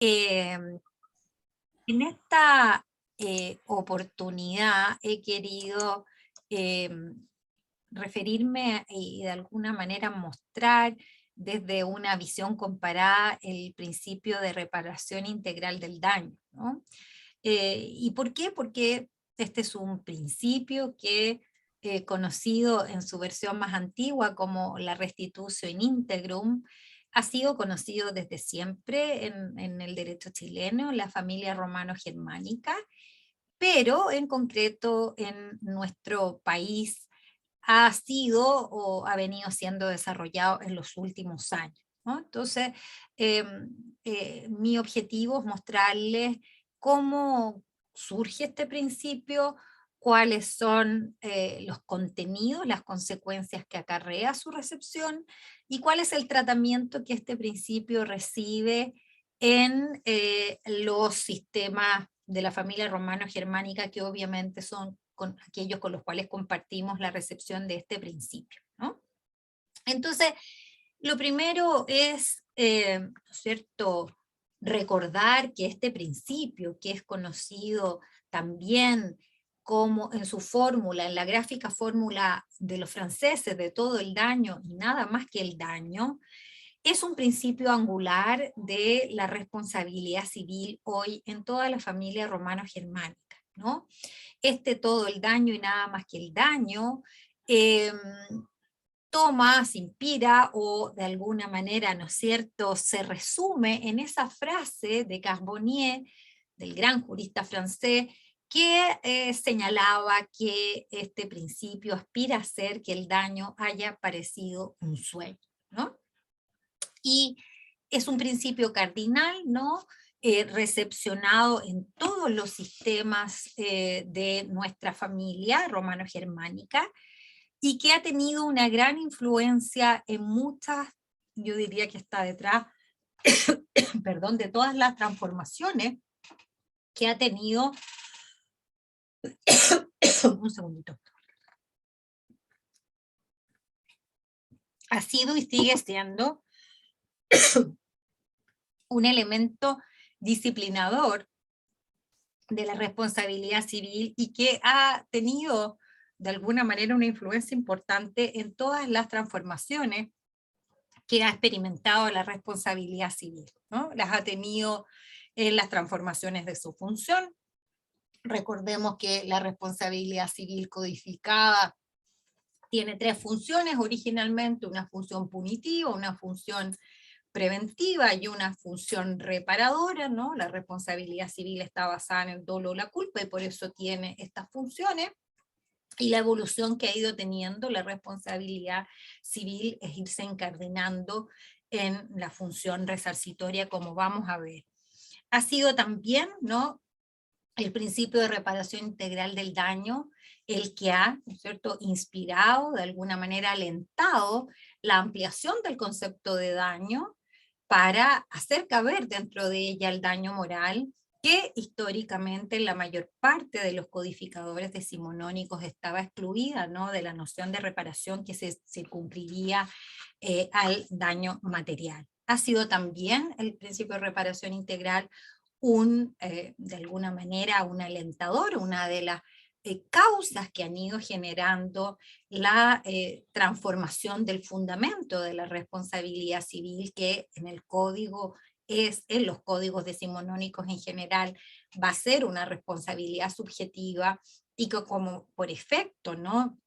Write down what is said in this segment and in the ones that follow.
Eh, en esta oportunidad he querido eh, referirme y de alguna manera mostrar desde una visión comparada el principio de reparación integral del daño, ¿no? ¿Y por qué? Porque este es un principio que, conocido en su versión más antigua como la restitutio in integrum, ha sido conocido desde siempre en el derecho chileno, en la familia romano-germánica, pero en concreto en nuestro país ha sido o ha venido siendo desarrollado en los últimos años, ¿no? Entonces, mi objetivo es mostrarles cómo surge este principio, cuáles son los contenidos, las consecuencias que acarrea su recepción y cuál es el tratamiento que este principio recibe en los sistemas de la familia romano-germánica, que obviamente son con aquellos con los cuales compartimos la recepción de este principio, ¿no? Entonces, lo primero es, ¿no es cierto?, recordar que este principio, que es conocido también como en su fórmula, en la gráfica fórmula de los franceses de todo el daño y nada más que el daño, es un principio angular de la responsabilidad civil hoy en toda la familia romano-germánica, ¿no? Todo el daño y nada más que el daño, eh, toma, se inspira o de alguna manera, ¿no es cierto?, se resume en esa frase de Carbonnier, del gran jurista francés, que señalaba que este principio aspira a hacer que el daño haya parecido un sueño, ¿no? Y es un principio cardinal, ¿no? Recepcionado en todos los sistemas de nuestra familia romano-germánica y que ha tenido una gran influencia en muchas, yo diría que está detrás, perdón, de todas las transformaciones que ha tenido, un segundito, ha sido y sigue siendo un elemento disciplinador de la responsabilidad civil y que ha tenido de alguna manera una influencia importante en todas las transformaciones que ha experimentado la responsabilidad civil, ¿no? Las ha tenido en las transformaciones de su función. Recordemos que la responsabilidad civil codificada tiene tres funciones originalmente: una función punitiva, una función preventiva y una función reparadora, ¿no? La responsabilidad civil está basada en el dolo o la culpa y por eso tiene estas funciones. Y la evolución que ha ido teniendo la responsabilidad civil es irse encardinando en la función resarcitoria, como vamos a ver. Ha sido también, ¿no?, el principio de reparación integral del daño el que ha, ¿no es cierto?, inspirado, de alguna manera alentado la ampliación del concepto de daño para hacer caber dentro de ella el daño moral, que históricamente la mayor parte de los codificadores decimonónicos estaba excluida, ¿no?, de la noción de reparación que se circunscribía al daño material. Ha sido también el principio de reparación integral de alguna manera, un alentador, una de las causas que han ido generando la transformación del fundamento de la responsabilidad civil, que en el código en los códigos decimonónicos en general, va a ser una responsabilidad subjetiva y que como por efecto, ¿no?,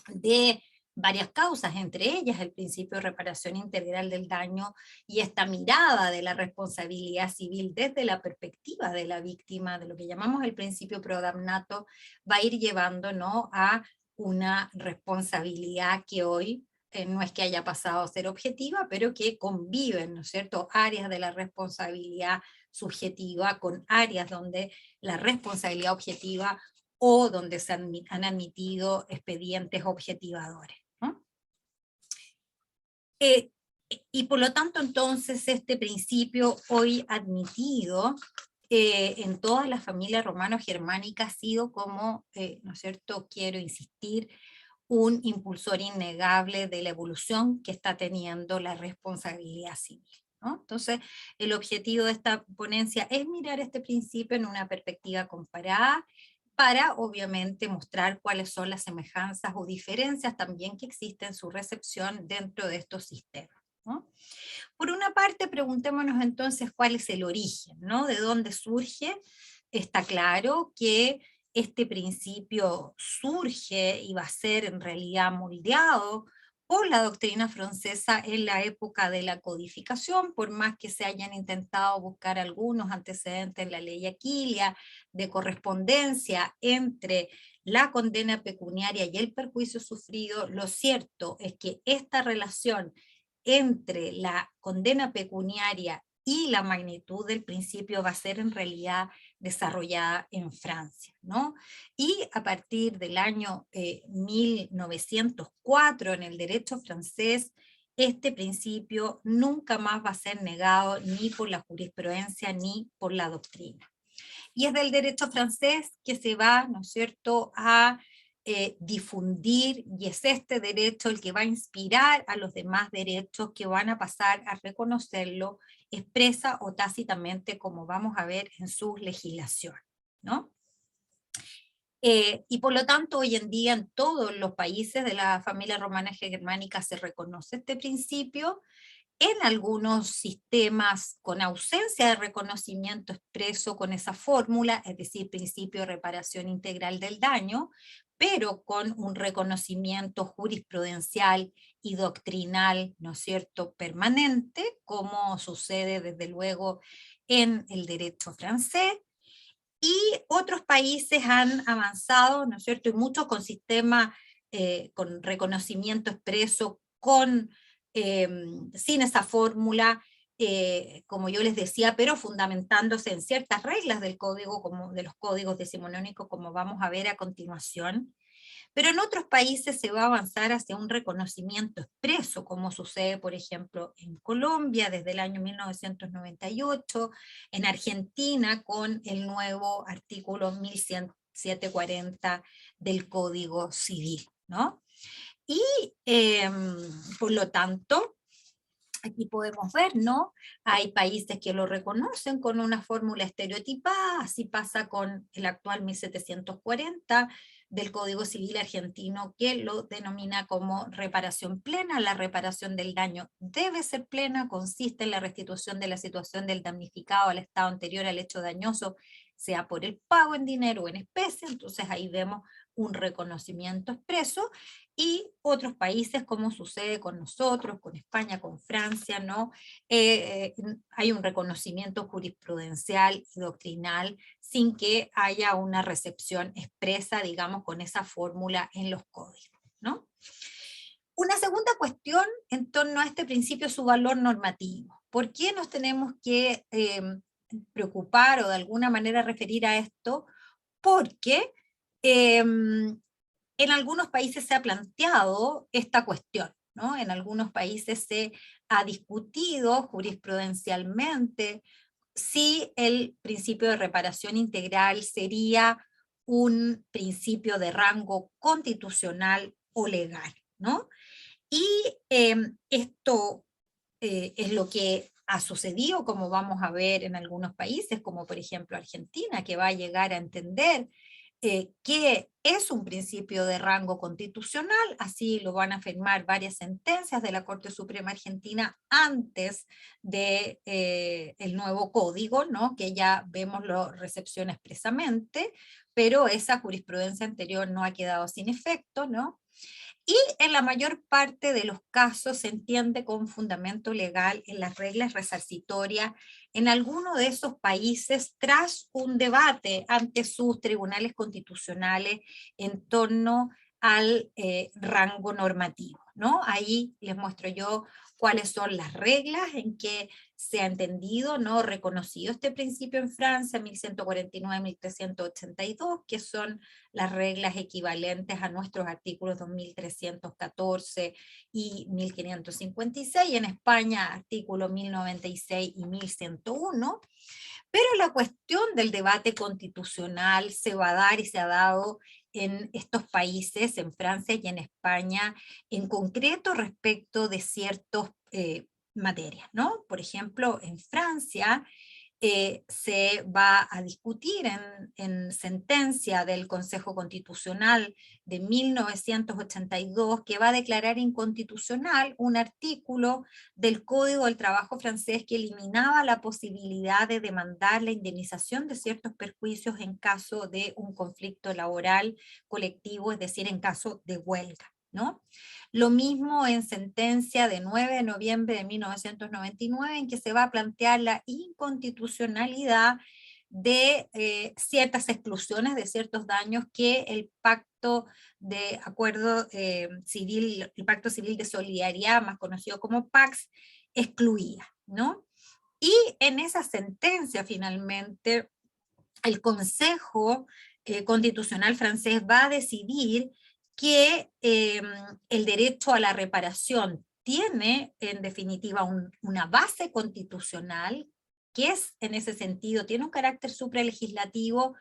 de varias causas, entre ellas el principio de reparación integral del daño y esta mirada de la responsabilidad civil desde la perspectiva de la víctima, de lo que llamamos el principio pro damnato, va a ir llevando, ¿no?, a una responsabilidad que hoy no es que haya pasado a ser objetiva, pero que conviven, ¿no es cierto?, áreas de la responsabilidad subjetiva con áreas donde la responsabilidad objetiva o donde se han admitido expedientes objetivadores, ¿no? Eh, y por lo tanto, entonces, este principio hoy admitido en todas las familias romano-germánicas ha sido como, ¿no es cierto?, quiero insistir, un impulsor innegable de la evolución que está teniendo la responsabilidad civil, ¿no? Entonces, el objetivo de esta ponencia es mirar este principio en una perspectiva comparada para, obviamente, mostrar cuáles son las semejanzas o diferencias también que existen en su recepción dentro de estos sistemas, ¿no? Por una parte, preguntémonos entonces cuál es el origen, ¿no? ¿De dónde surge? Está claro que este principio surge y va a ser en realidad moldeado por la doctrina francesa en la época de la codificación, por más que se hayan intentado buscar algunos antecedentes en la ley Aquilia de correspondencia entre la condena pecuniaria y el perjuicio sufrido, lo cierto es que esta relación entre la condena pecuniaria y la magnitud del principio va a ser en realidad desarrollada en Francia, ¿no? Y a partir del año 1904, en el derecho francés, este principio nunca más va a ser negado ni por la jurisprudencia ni por la doctrina. Y es del derecho francés que se va, ¿no es cierto?, a difundir, y es este derecho el que va a inspirar a los demás derechos que van a pasar a reconocerlo expresa o tácitamente, como vamos a ver en su legislación, ¿no? Y por lo tanto, hoy en día en todos los países de la familia romana germánica se reconoce este principio, en algunos sistemas con ausencia de reconocimiento expreso con esa fórmula, es decir, principio de reparación integral del daño, pero con un reconocimiento jurisprudencial y doctrinal, ¿no es cierto?, permanente, como sucede desde luego en el derecho francés. Y otros países han avanzado, ¿no es cierto?, y muchos con sistemas con reconocimiento expreso, sin esa fórmula, como yo les decía, pero fundamentándose en ciertas reglas del código, como de los códigos decimonónicos, como vamos a ver a continuación. Pero en otros países se va a avanzar hacia un reconocimiento expreso, como sucede, por ejemplo, en Colombia desde el año 1998, en Argentina con el nuevo artículo 1740 del Código Civil, ¿no? Y por lo tanto, aquí podemos ver, ¿no? Hay países que lo reconocen con una fórmula estereotipada, así pasa con el actual 1740 del Código Civil argentino, que lo denomina como reparación plena. La reparación del daño debe ser plena, consiste en la restitución de la situación del damnificado al estado anterior al hecho dañoso, sea por el pago en dinero o en especie. Entonces ahí vemos un reconocimiento expreso, y otros países, como sucede con nosotros, con España, con Francia, ¿no? Hay un reconocimiento jurisprudencial y doctrinal sin que haya una recepción expresa, digamos, con esa fórmula en los códigos, ¿no? Una segunda cuestión en torno a este principio es su valor normativo. ¿Por qué nos tenemos que preocupar o de alguna manera referir a esto? Porque en algunos países se ha planteado esta cuestión, ¿no? En algunos países se ha discutido jurisprudencialmente si el principio de reparación integral sería un principio de rango constitucional o legal, ¿no? Y esto es lo que ha sucedido, como vamos a ver en algunos países, como por ejemplo Argentina, que va a llegar a entender que es un principio de rango constitucional, así lo van a afirmar varias sentencias de la Corte Suprema Argentina antes de el nuevo código, ¿no? Que ya vemos la recepción expresamente, pero esa jurisprudencia anterior no ha quedado sin efecto, ¿no? Y en la mayor parte de los casos se entiende con fundamento legal en las reglas resarcitorias en alguno de esos países tras un debate ante sus tribunales constitucionales en torno al rango normativo, ¿no? Ahí les muestro yo cuáles son las reglas en que se ha entendido, ¿no? Reconocido este principio en Francia, 1149-1382, que son las reglas equivalentes a nuestros artículos 2314 y 1556, en España artículos 1096 y 1101, pero la cuestión del debate constitucional se va a dar y se ha dado en estos países, en Francia y en España, en concreto respecto de ciertos materias, ¿no? Por ejemplo, en Francia, se va a discutir en sentencia del Consejo Constitucional de 1982 que va a declarar inconstitucional un artículo del Código del Trabajo francés que eliminaba la posibilidad de demandar la indemnización de ciertos perjuicios en caso de un conflicto laboral colectivo, es decir, en caso de huelga, ¿no? Lo mismo en sentencia de 9 de noviembre de 1999, en que se va a plantear la inconstitucionalidad de ciertas exclusiones, de ciertos daños que el pacto de acuerdo civil, el pacto civil de solidaridad, más conocido como PACS, excluía, ¿no? Y en esa sentencia, finalmente, el Consejo Constitucional francés va a decidir que el derecho a la reparación tiene, en definitiva, una base constitucional, que es, en ese sentido, tiene un carácter supralegislativo,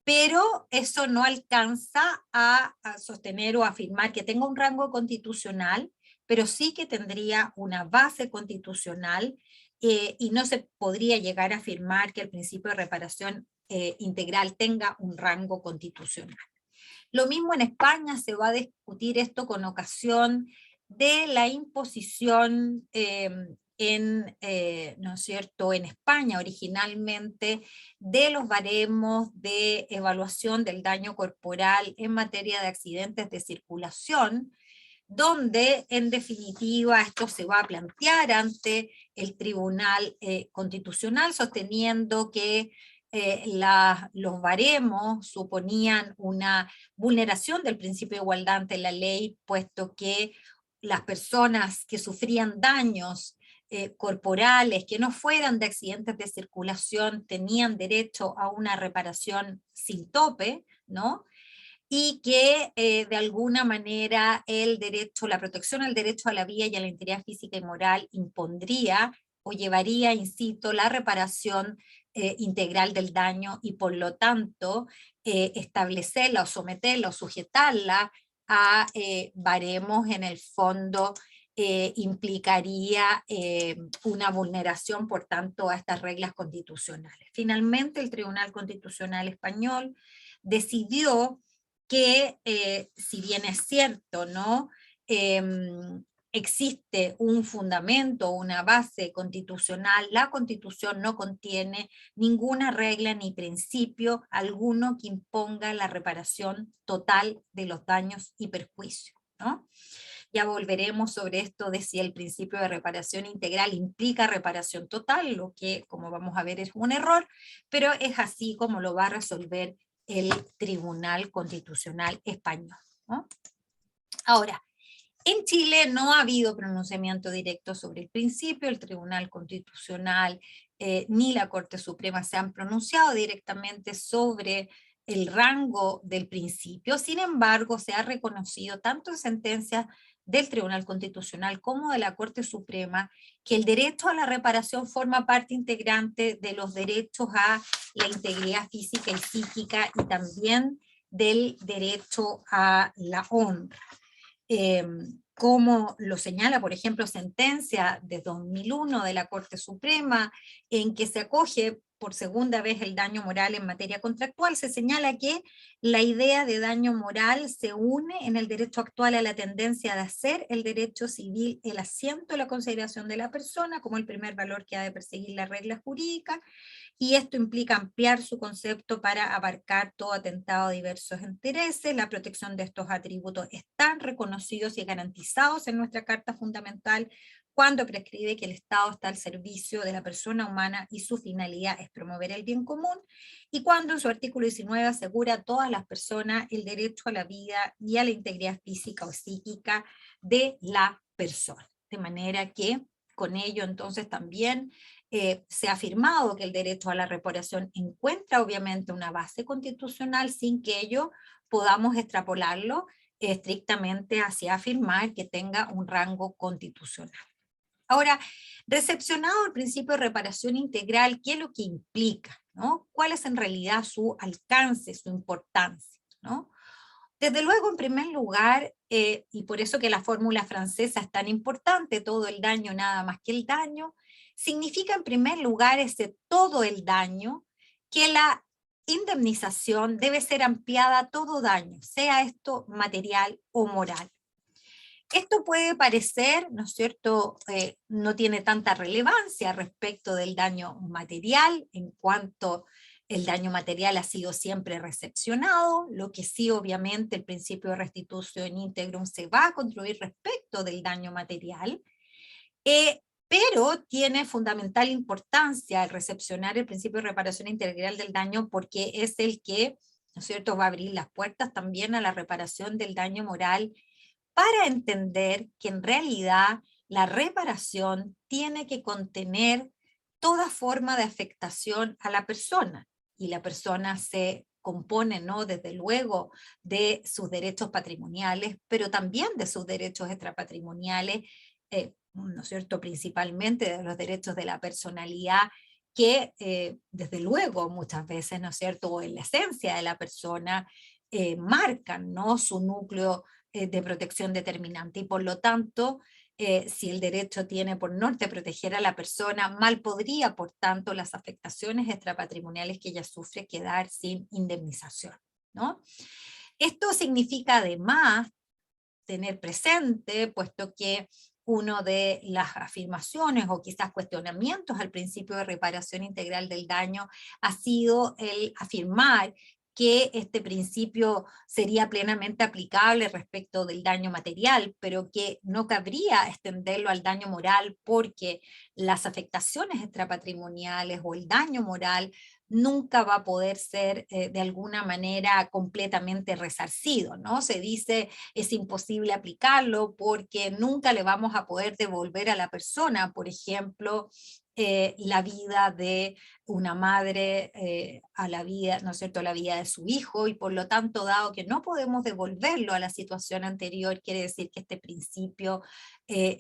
pero eso no alcanza a sostener o afirmar que tenga un rango constitucional, pero sí que tendría una base constitucional, y no se podría llegar a afirmar que el principio de reparación integral tenga un rango constitucional. Lo mismo en España, se va a discutir esto con ocasión de la imposición ¿no es cierto?, en España originalmente, de los baremos de evaluación del daño corporal en materia de accidentes de circulación, donde en definitiva esto se va a plantear ante el Tribunal Constitucional, sosteniendo que los baremos suponían una vulneración del principio de igualdad ante la ley, puesto que las personas que sufrían daños corporales que no fueran de accidentes de circulación tenían derecho a una reparación sin tope, ¿no? Y que de alguna manera el derecho, la protección al derecho a la vida y a la integridad física y moral impondría o llevaría, incito, la reparación integral del daño, y por lo tanto establecerla o someterla o sujetarla a baremos en el fondo implicaría una vulneración, por tanto, a estas reglas constitucionales. Finalmente, el Tribunal Constitucional Español decidió que, si bien es cierto, ¿no?, existe un fundamento, una base constitucional, la Constitución no contiene ninguna regla ni principio alguno que imponga la reparación total de los daños y perjuicios, ¿no? Ya volveremos sobre esto de si el principio de reparación integral implica reparación total, lo que, como vamos a ver, es un error, pero es así como lo va a resolver el Tribunal Constitucional Español, ¿no? Ahora, en Chile no ha habido pronunciamiento directo sobre el principio, el Tribunal Constitucional ni la Corte Suprema se han pronunciado directamente sobre el rango del principio. Sin embargo, se ha reconocido tanto en sentencias del Tribunal Constitucional como de la Corte Suprema que el derecho a la reparación forma parte integrante de los derechos a la integridad física y psíquica, y también del derecho a la honra. Como lo señala, por ejemplo, sentencia de 2001 de la Corte Suprema, en que se acoge por segunda vez el daño moral en materia contractual, se señala que la idea de daño moral se une en el derecho actual a la tendencia de hacer el derecho civil el asiento de la consideración de la persona como el primer valor que ha de perseguir la regla jurídica, y esto implica ampliar su concepto para abarcar todo atentado a diversos intereses. La protección de estos atributos están reconocidos y garantizados en nuestra Carta Fundamental cuando prescribe que el Estado está al servicio de la persona humana y su finalidad es promover el bien común, y cuando en su artículo 19 asegura a todas las personas el derecho a la vida y a la integridad física o psíquica de la persona. De manera que con ello entonces también se ha afirmado que el derecho a la reparación encuentra obviamente una base constitucional, sin que ello podamos extrapolarlo estrictamente hacia afirmar que tenga un rango constitucional. Ahora, recepcionado el principio de reparación integral, ¿qué es lo que implica, ¿no? ¿Cuál es en realidad su alcance, su importancia, ¿no? Desde luego, en primer lugar, y por eso que la fórmula francesa es tan importante, todo el daño, nada más que el daño, significa en primer lugar ese todo el daño, que la indemnización debe ser ampliada a todo daño, sea esto material o moral. Esto puede parecer, ¿no es cierto?, no tiene tanta relevancia respecto del daño material, en cuanto el daño material ha sido siempre recepcionado, lo que sí obviamente el principio de restitución integrum se va a construir respecto del daño material, pero tiene fundamental importancia el recepcionar el principio de reparación integral del daño, porque es el que, ¿no es cierto?, va a abrir las puertas también a la reparación del daño moral, para entender que en realidad la reparación tiene que contener toda forma de afectación a la persona, y la persona se compone, ¿no?, desde luego, de sus derechos patrimoniales, pero también de sus derechos extrapatrimoniales, ¿no es cierto?, principalmente de los derechos de la personalidad, que desde luego muchas veces, ¿no es cierto?, o en la esencia de la persona, marcan, ¿no?, su núcleo de protección determinante, y por lo tanto, si el derecho tiene por norte proteger a la persona, mal podría, por tanto, las afectaciones extrapatrimoniales que ella sufre quedar sin indemnización, ¿no? Esto significa además tener presente, puesto que uno de las afirmaciones o quizás cuestionamientos al principio de reparación integral del daño ha sido el afirmar que este principio sería plenamente aplicable respecto del daño material, pero que no cabría extenderlo al daño moral, porque las afectaciones extrapatrimoniales o el daño moral nunca va a poder ser de alguna manera completamente resarcido, ¿no? Se dice es imposible aplicarlo porque nunca le vamos a poder devolver a la persona, por ejemplo, la vida de una madre a la vida, ¿no es cierto?, a la vida de su hijo, y por lo tanto, dado que no podemos devolverlo a la situación anterior, quiere decir que este principio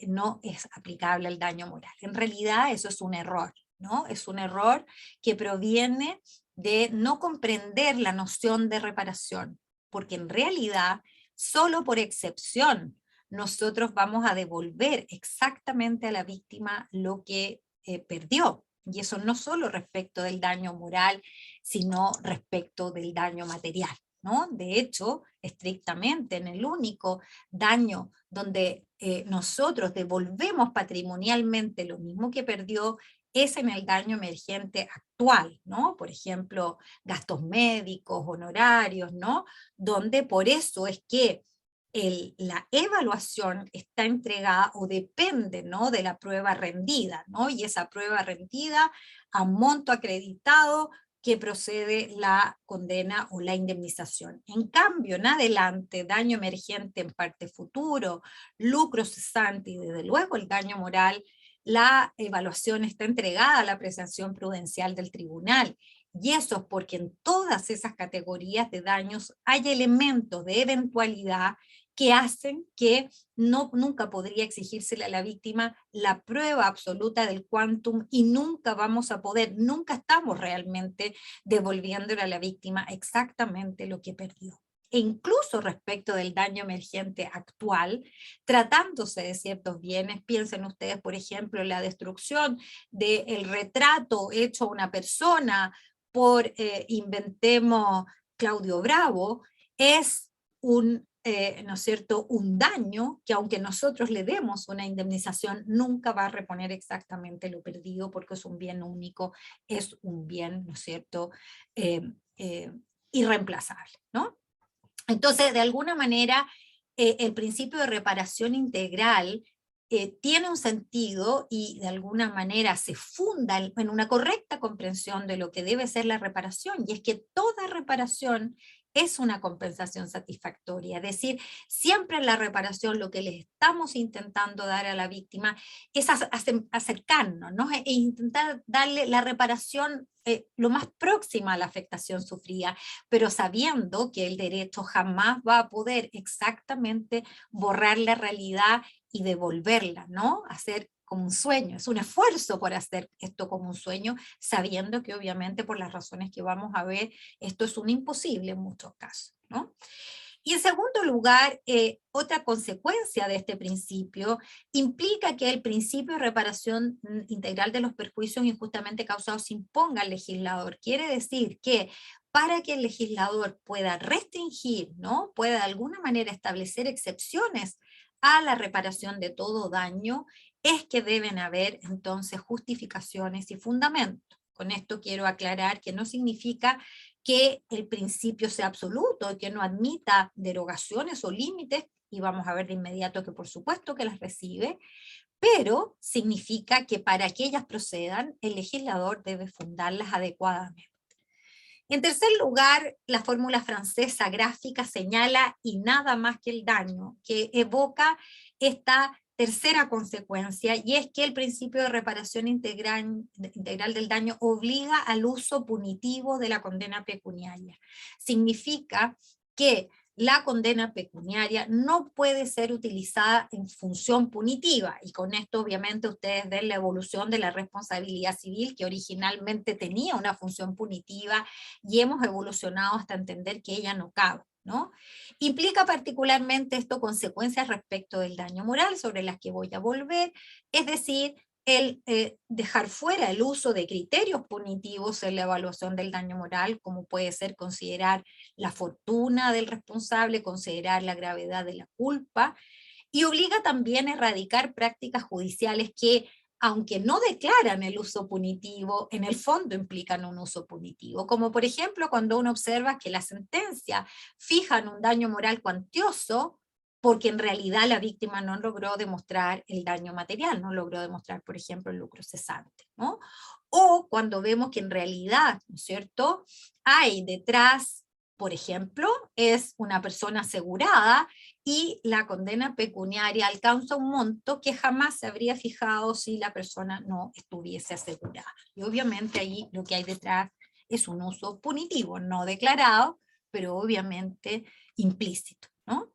no es aplicable al daño moral. En realidad eso es un error, ¿no? Es un error que proviene de no comprender la noción de reparación, porque en realidad, solo por excepción, nosotros vamos a devolver exactamente a la víctima lo que perdió. Y eso no solo respecto del daño moral, sino respecto del daño material, ¿no? De hecho, estrictamente en el único daño donde nosotros devolvemos patrimonialmente lo mismo que perdió, es en el daño emergente actual, ¿no? Por ejemplo, gastos médicos, honorarios, ¿no? Donde por eso es que la evaluación está entregada o depende, ¿no?, de la prueba rendida, ¿no? Y esa prueba rendida a monto acreditado que procede la condena o la indemnización. En cambio, en adelante, daño emergente en parte futuro, lucro cesante y desde luego el daño moral, la evaluación está entregada a la apreciación prudencial del tribunal. Y eso es porque en todas esas categorías de daños hay elementos de eventualidad que hacen que nunca podría exigírsele a la víctima la prueba absoluta del quantum, y nunca vamos a poder, nunca estamos realmente devolviéndole a la víctima exactamente lo que perdió. E incluso respecto del daño emergente actual, tratándose de ciertos bienes, piensen ustedes, por ejemplo, en la destrucción del retrato hecho a una persona por, inventemos, Claudio Bravo, es un, ¿no es cierto?, un daño que, aunque nosotros le demos una indemnización, nunca va a reponer exactamente lo perdido, porque es un bien único, es un bien, ¿no es cierto?, eh, eh, irreemplazable, ¿no? Entonces, de alguna manera, el principio de reparación integral tiene un sentido y de alguna manera se funda en una correcta comprensión de lo que debe ser la reparación, y es que toda reparación es una compensación satisfactoria. Es decir, siempre en la reparación lo que le estamos intentando dar a la víctima es acercarnos, ¿no? E intentar darle la reparación lo más próxima a la afectación sufrida, pero sabiendo que el derecho jamás va a poder exactamente borrar la realidad y devolverla, ¿no? Hacer como un sueño, es un esfuerzo por hacer esto como un sueño, sabiendo que obviamente por las razones que vamos a ver, esto es un imposible en muchos casos, ¿no? Y en segundo lugar, otra consecuencia de este principio implica que el principio de reparación integral de los perjuicios injustamente causados se imponga al legislador. Quiere decir que para que el legislador pueda restringir, ¿no? Pueda de alguna manera establecer excepciones a la reparación de todo daño, es que deben haber entonces justificaciones y fundamentos. Con esto quiero aclarar que no significa que el principio sea absoluto, que no admita derogaciones o límites, y vamos a ver de inmediato que por supuesto que las recibe, pero significa que para que ellas procedan, el legislador debe fundarlas adecuadamente. En tercer lugar, la fórmula francesa gráfica señala y nada más que el daño, que evoca esta tercera consecuencia, y es que el principio de reparación integral del daño obliga al uso punitivo de la condena pecuniaria. Significa que la condena pecuniaria no puede ser utilizada en función punitiva, y con esto obviamente ustedes ven la evolución de la responsabilidad civil, que originalmente tenía una función punitiva, y hemos evolucionado hasta entender que ella no cabe, ¿no? Implica particularmente esto consecuencias respecto del daño moral, sobre las que voy a volver, es decir, el dejar fuera el uso de criterios punitivos en la evaluación del daño moral, como puede ser considerar la fortuna del responsable, considerar la gravedad de la culpa, y obliga también a erradicar prácticas judiciales que, aunque no declaran el uso punitivo, en el fondo implican un uso punitivo, como por ejemplo cuando uno observa que la sentencia fija un daño moral cuantioso, porque en realidad la víctima no logró demostrar el daño material, no logró demostrar, por ejemplo, el lucro cesante, ¿no? O cuando vemos que en realidad, ¿no es cierto?, hay detrás, por ejemplo, es una persona asegurada y la condena pecuniaria alcanza un monto que jamás se habría fijado si la persona no estuviese asegurada. Y obviamente ahí lo que hay detrás es un uso punitivo, no declarado, pero obviamente implícito, ¿no?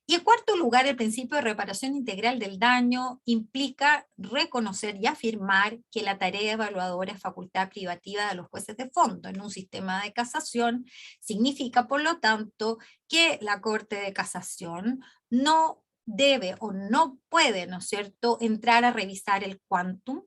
Y en cuarto lugar, el principio de reparación integral del daño implica reconocer y afirmar que la tarea evaluadora es facultad privativa de los jueces de fondo. En un sistema de casación significa, por lo tanto, que la Corte de Casación no debe o no puede, ¿no es cierto?, entrar a revisar el quantum,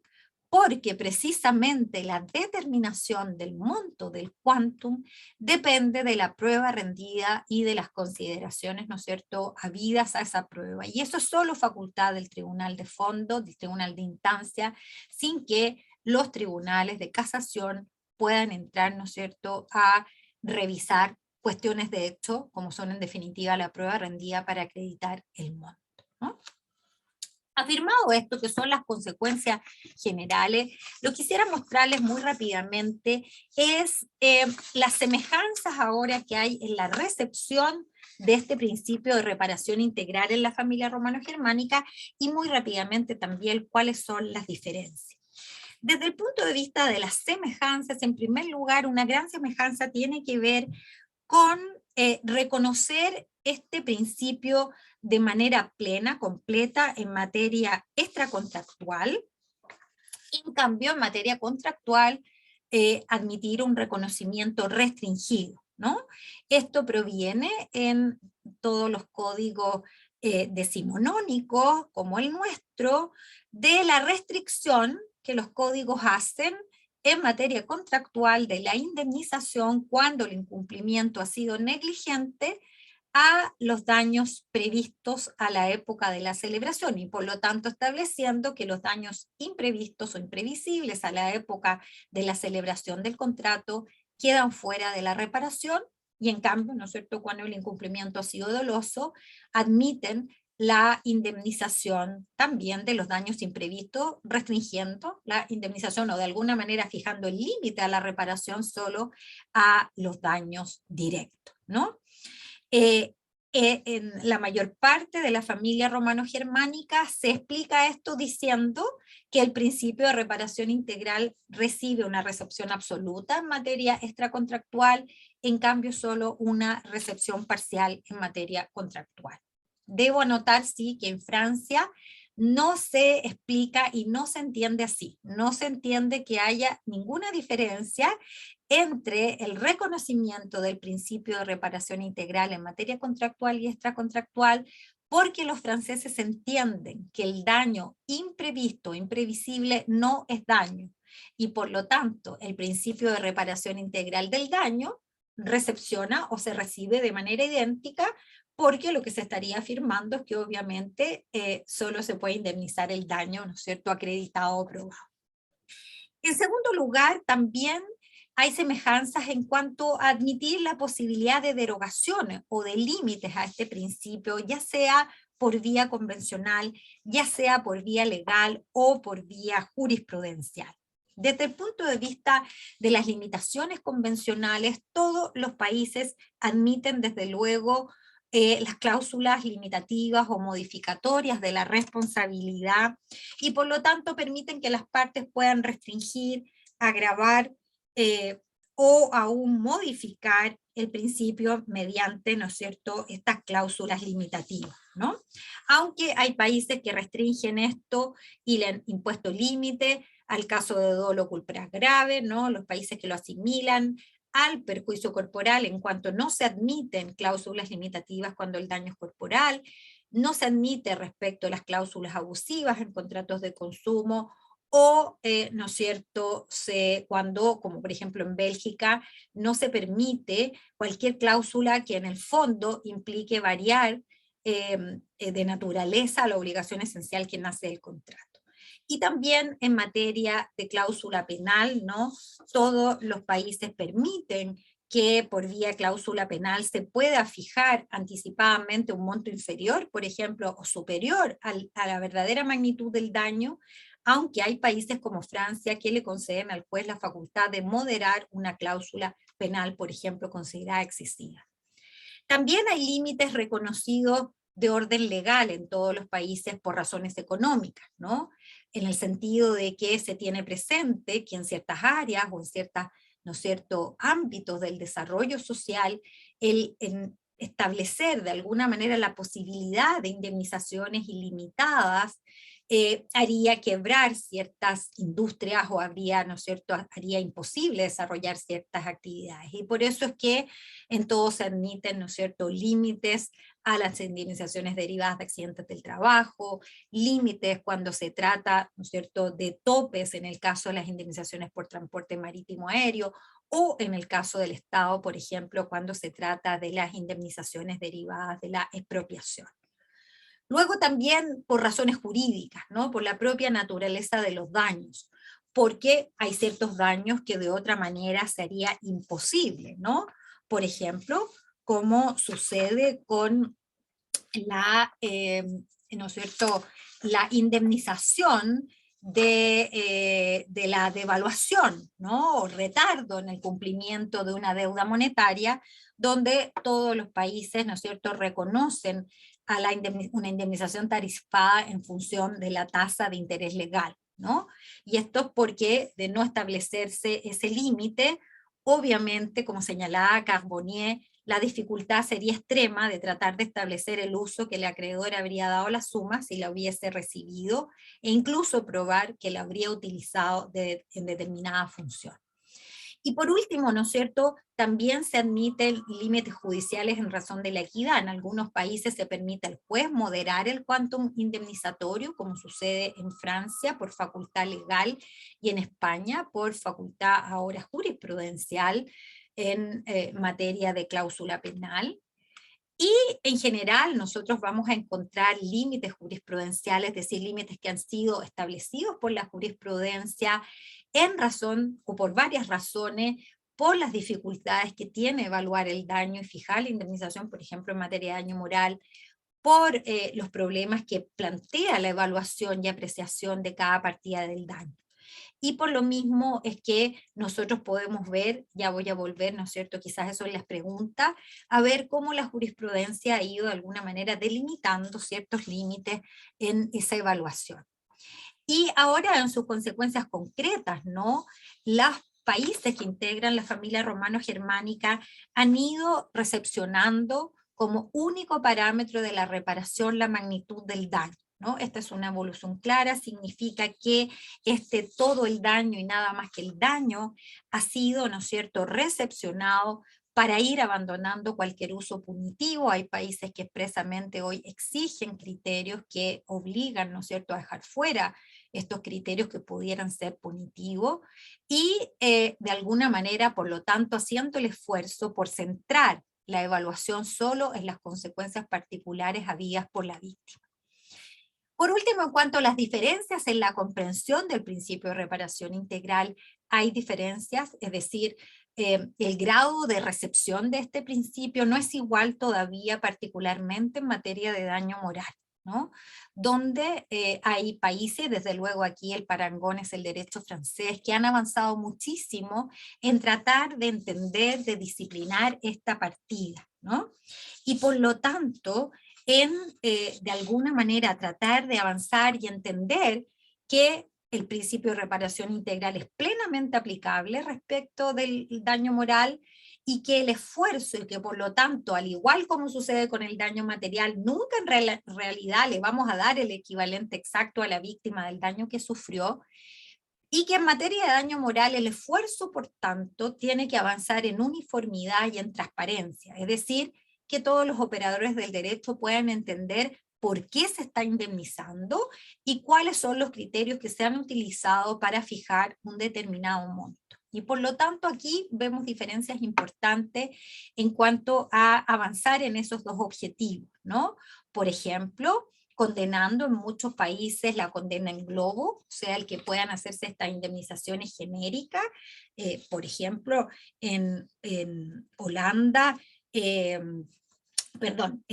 porque precisamente la determinación del monto del quantum depende de la prueba rendida y de las consideraciones, ¿no es cierto?, habidas a esa prueba. Y eso es solo facultad del tribunal de fondo, del tribunal de instancia, sin que los tribunales de casación puedan entrar, ¿no es cierto?, a revisar cuestiones de hecho, como son en definitiva la prueba rendida para acreditar el monto, ¿no? Afirmado esto, que son las consecuencias generales, lo que quisiera mostrarles muy rápidamente es las semejanzas ahora que hay en la recepción de este principio de reparación integral en la familia romano-germánica, y muy rápidamente también cuáles son las diferencias. Desde el punto de vista de las semejanzas, en primer lugar, una gran semejanza tiene que ver con reconocer este principio de manera plena, completa, en materia extracontractual. En cambio, en materia contractual, admitir un reconocimiento restringido, ¿no? Esto proviene en todos los códigos decimonónicos, como el nuestro, de la restricción que los códigos hacen en materia contractual de la indemnización cuando el incumplimiento ha sido negligente a los daños previstos a la época de la celebración, y por lo tanto estableciendo que los daños imprevistos o imprevisibles a la época de la celebración del contrato quedan fuera de la reparación, y en cambio, ¿no es cierto?, cuando el incumplimiento ha sido doloso, admiten la indemnización también de los daños imprevistos, restringiendo la indemnización o de alguna manera fijando el límite a la reparación solo a los daños directos, ¿no? En la mayor parte de la familia romano-germánica se explica esto diciendo que el principio de reparación integral recibe una recepción absoluta en materia extracontractual, en cambio solo una recepción parcial en materia contractual. Debo anotar, sí, que en Francia no se explica y no se entiende así. No se entiende que haya ninguna diferencia entre el reconocimiento del principio de reparación integral en materia contractual y extracontractual, porque los franceses entienden que el daño imprevisto, imprevisible, no es daño, y por lo tanto el principio de reparación integral del daño recepciona o se recibe de manera idéntica, porque lo que se estaría afirmando es que obviamente solo se puede indemnizar el daño, ¿no es cierto?, acreditado o probado. En segundo lugar, también hay semejanzas en cuanto a admitir la posibilidad de derogaciones o de límites a este principio, ya sea por vía convencional, ya sea por vía legal o por vía jurisprudencial. Desde el punto de vista de las limitaciones convencionales, todos los países admiten desde luego las cláusulas limitativas o modificatorias de la responsabilidad, y por lo tanto permiten que las partes puedan restringir, agravar o aún modificar el principio mediante, ¿no es cierto?, estas cláusulas limitativas, ¿no? Aunque hay países que restringen esto y le han impuesto límite al caso de dolo culporal grave, ¿no? Los países que lo asimilan al perjuicio corporal, en cuanto no se admiten cláusulas limitativas cuando el daño es corporal, no se admite respecto a las cláusulas abusivas en contratos de consumo, o, ¿no es cierto?, cuando, como por ejemplo en Bélgica, no se permite cualquier cláusula que en el fondo implique variar de naturaleza la obligación esencial que nace del contrato. Y también en materia de cláusula penal, ¿no?, todos los países permiten que por vía cláusula penal se pueda fijar anticipadamente un monto inferior, por ejemplo, o superior a la verdadera magnitud del daño, aunque hay países como Francia que le conceden al juez la facultad de moderar una cláusula penal, por ejemplo, considerada excesiva. También hay límites reconocidos de orden legal en todos los países por razones económicas, ¿no? En el sentido de que se tiene presente que en ciertas áreas o en ciertas, ¿no es cierto?, ámbitos del desarrollo social, en establecer de alguna manera la posibilidad de indemnizaciones ilimitadas haría quebrar ciertas industrias o habría, ¿no es cierto?, haría imposible desarrollar ciertas actividades. Y por eso es que en todo se admiten, ¿no es cierto?, límites a las indemnizaciones derivadas de accidentes del trabajo, límites cuando se trata, ¿no es cierto?, de topes en el caso de las indemnizaciones por transporte marítimo aéreo, o en el caso del Estado, por ejemplo, cuando se trata de las indemnizaciones derivadas de la expropiación. Luego también por razones jurídicas, ¿no?, por la propia naturaleza de los daños, porque hay ciertos daños que de otra manera sería imposible, ¿no? Por ejemplo, como sucede con ¿no es cierto?, la indemnización de la devaluación, ¿no?, o retardo en el cumplimiento de una deuda monetaria, donde todos los países, ¿no es cierto?, reconocen a una indemnización tarifada en función de la tasa de interés legal, ¿no? Y esto es porque de no establecerse ese límite, obviamente, como señalaba Carbonnier, la dificultad sería extrema de tratar de establecer el uso que el acreedor habría dado a la suma si la hubiese recibido, e incluso probar que la habría utilizado en determinada función. Y por último, ¿no es cierto?, también se admiten límites judiciales en razón de la equidad. En algunos países se permite al juez moderar el quantum indemnizatorio, como sucede en Francia por facultad legal y en España por facultad ahora jurisprudencial en materia de cláusula penal. Y en general nosotros vamos a encontrar límites jurisprudenciales, es decir, límites que han sido establecidos por la jurisprudencia en razón o por varias razones, por las dificultades que tiene evaluar el daño y fijar la indemnización, por ejemplo, en materia de daño moral, por los problemas que plantea la evaluación y apreciación de cada partida del daño. Y por lo mismo es que nosotros podemos ver, ya voy a volver, ¿no es cierto?, quizás eso es las preguntas, a ver cómo la jurisprudencia ha ido de alguna manera delimitando ciertos límites en esa evaluación. Y ahora en sus consecuencias concretas, ¿no?, los países que integran la familia romano-germánica han ido recepcionando como único parámetro de la reparación la magnitud del daño, ¿no? Esta es una evolución clara, significa que todo el daño y nada más que el daño ha sido, ¿no es cierto?, recepcionado para ir abandonando cualquier uso punitivo. Hay países que expresamente hoy exigen criterios que obligan, ¿no es cierto?, a dejar fuera estos criterios que pudieran ser punitivos y de alguna manera, por lo tanto, haciendo el esfuerzo por centrar la evaluación solo en las consecuencias particulares habidas por la víctima. Por último, en cuanto a las diferencias en la comprensión del principio de reparación integral, hay diferencias, es decir, el grado de recepción de este principio no es igual todavía, particularmente en materia de daño moral, ¿no? Donde hay países, desde luego aquí el parangón es el derecho francés, que han avanzado muchísimo en tratar de entender, de disciplinar esta partida, ¿no? Y por lo tanto, en de alguna manera tratar de avanzar y entender que el principio de reparación integral es plenamente aplicable respecto del daño moral y que el esfuerzo y que por lo tanto, al igual como sucede con el daño material, nunca en realidad le vamos a dar el equivalente exacto a la víctima del daño que sufrió, y que en materia de daño moral el esfuerzo, por tanto, tiene que avanzar en uniformidad y en transparencia, es decir, que todos los operadores del derecho puedan entender por qué se está indemnizando y cuáles son los criterios que se han utilizado para fijar un determinado monto. Y por lo tanto aquí vemos diferencias importantes en cuanto a avanzar en esos dos objetivos, ¿no? Por ejemplo, condenando en muchos países la condena en globo, o sea, el que puedan hacerse estas indemnizaciones genéricas. Por ejemplo, en Holanda, eh, perdón,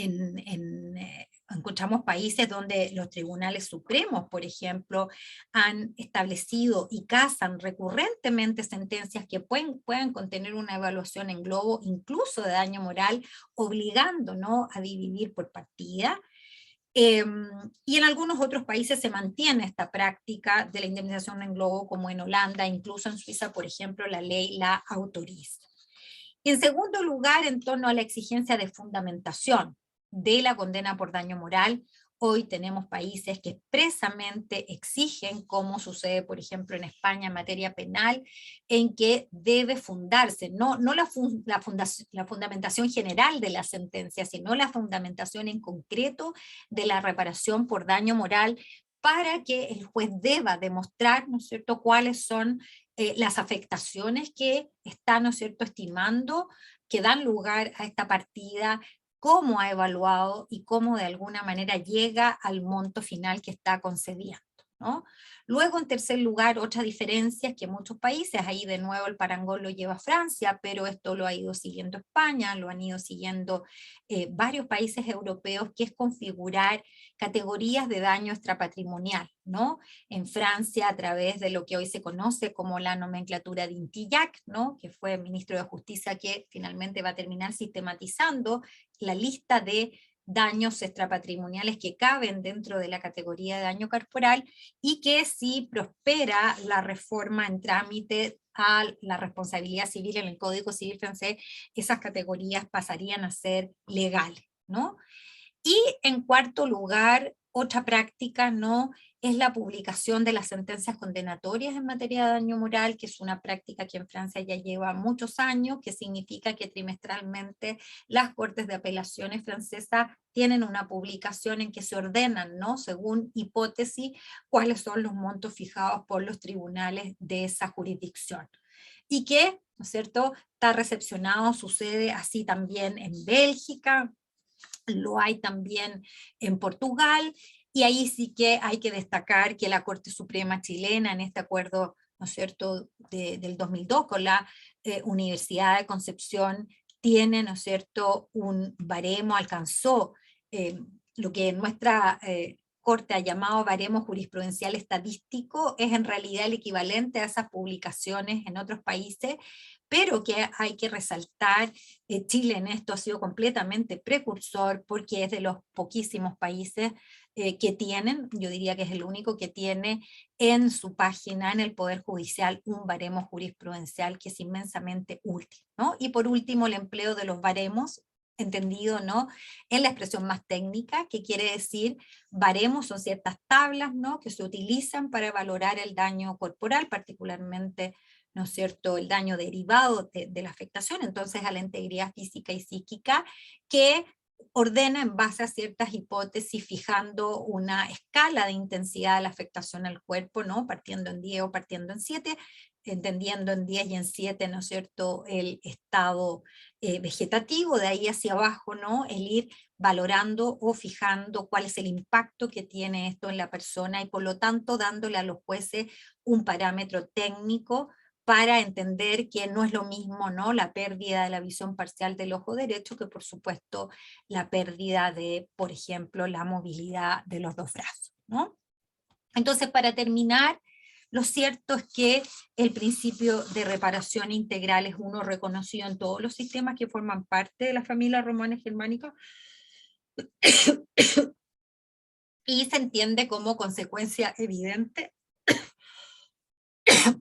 encontramos países donde los tribunales supremos, por ejemplo, han establecido y casan recurrentemente sentencias que pueden contener una evaluación en globo, incluso de daño moral, obligando, ¿no?, a dividir por partida. Y en algunos otros países se mantiene esta práctica de la indemnización en globo, como en Holanda, incluso en Suiza, por ejemplo, la ley la autoriza. En segundo lugar, en torno a la exigencia de fundamentación de la condena por daño moral, hoy tenemos países que expresamente exigen, como sucede por ejemplo en España en materia penal, en que debe fundarse, no la fundamentación general de la sentencia, sino la fundamentación en concreto de la reparación por daño moral, para que el juez deba demostrar, ¿no es cierto?, cuáles son las afectaciones que está, ¿no es cierto?, estimando, que dan lugar a esta partida, cómo ha evaluado y cómo de alguna manera llega al monto final que está concediendo, ¿no? Luego, en tercer lugar, otra diferencia es que muchos países, ahí de nuevo el parangón lo lleva Francia, pero esto lo ha ido siguiendo España, lo han ido siguiendo varios países europeos, que es configurar categorías de daño extrapatrimonial, ¿no? En Francia, a través de lo que hoy se conoce como la nomenclatura de Intillac, ¿no?, que fue el ministro de Justicia que finalmente va a terminar sistematizando la lista de daños extrapatrimoniales que caben dentro de la categoría de daño corporal, y que si prospera la reforma en trámite a la responsabilidad civil en el Código Civil francés, esas categorías pasarían a ser legales, ¿no? Y en cuarto lugar, otra práctica, ¿no?, es la publicación de las sentencias condenatorias en materia de daño moral, que es una práctica que en Francia ya lleva muchos años, que significa que trimestralmente las Cortes de Apelaciones francesas tienen una publicación en que se ordenan, ¿no?, según hipótesis, cuáles son los montos fijados por los tribunales de esa jurisdicción. Y que, ¿no es cierto?, está recepcionado, sucede así también en Bélgica, lo hay también en Portugal, y ahí sí que hay que destacar que la Corte Suprema chilena, en este acuerdo, ¿no es cierto?, del 2002 con la Universidad de Concepción, tiene, ¿no es cierto?, un baremo, alcanzó lo que nuestra Corte ha llamado baremo jurisprudencial estadístico, es en realidad el equivalente a esas publicaciones en otros países, pero que hay que resaltar, Chile en esto ha sido completamente precursor, porque es de los poquísimos países que tienen, yo diría que es el único que tiene en su página, en el Poder Judicial, un baremo jurisprudencial que es inmensamente útil, ¿no? Y por último, el empleo de los baremos entendido, ¿no?, en la expresión más técnica, que quiere decir baremos, son ciertas tablas, ¿no?, que se utilizan para valorar el daño corporal, particularmente, ¿no es cierto?, el daño derivado de la afectación, entonces a la integridad física y psíquica, que ordena en base a ciertas hipótesis, fijando una escala de intensidad de la afectación al cuerpo, ¿no?, partiendo en 10 o partiendo en 7, entendiendo en 10 y en 7, ¿no es cierto?, el estado vegetativo, de ahí hacia abajo, ¿no?, el ir valorando o fijando cuál es el impacto que tiene esto en la persona y por lo tanto dándole a los jueces un parámetro técnico para entender que no es lo mismo, ¿no?, la pérdida de la visión parcial del ojo derecho que por supuesto la pérdida de, por ejemplo, la movilidad de los dos brazos, ¿no? Entonces, para terminar, lo cierto es que el principio de reparación integral es uno reconocido en todos los sistemas que forman parte de la familia romana germánica y se entiende como consecuencia evidente,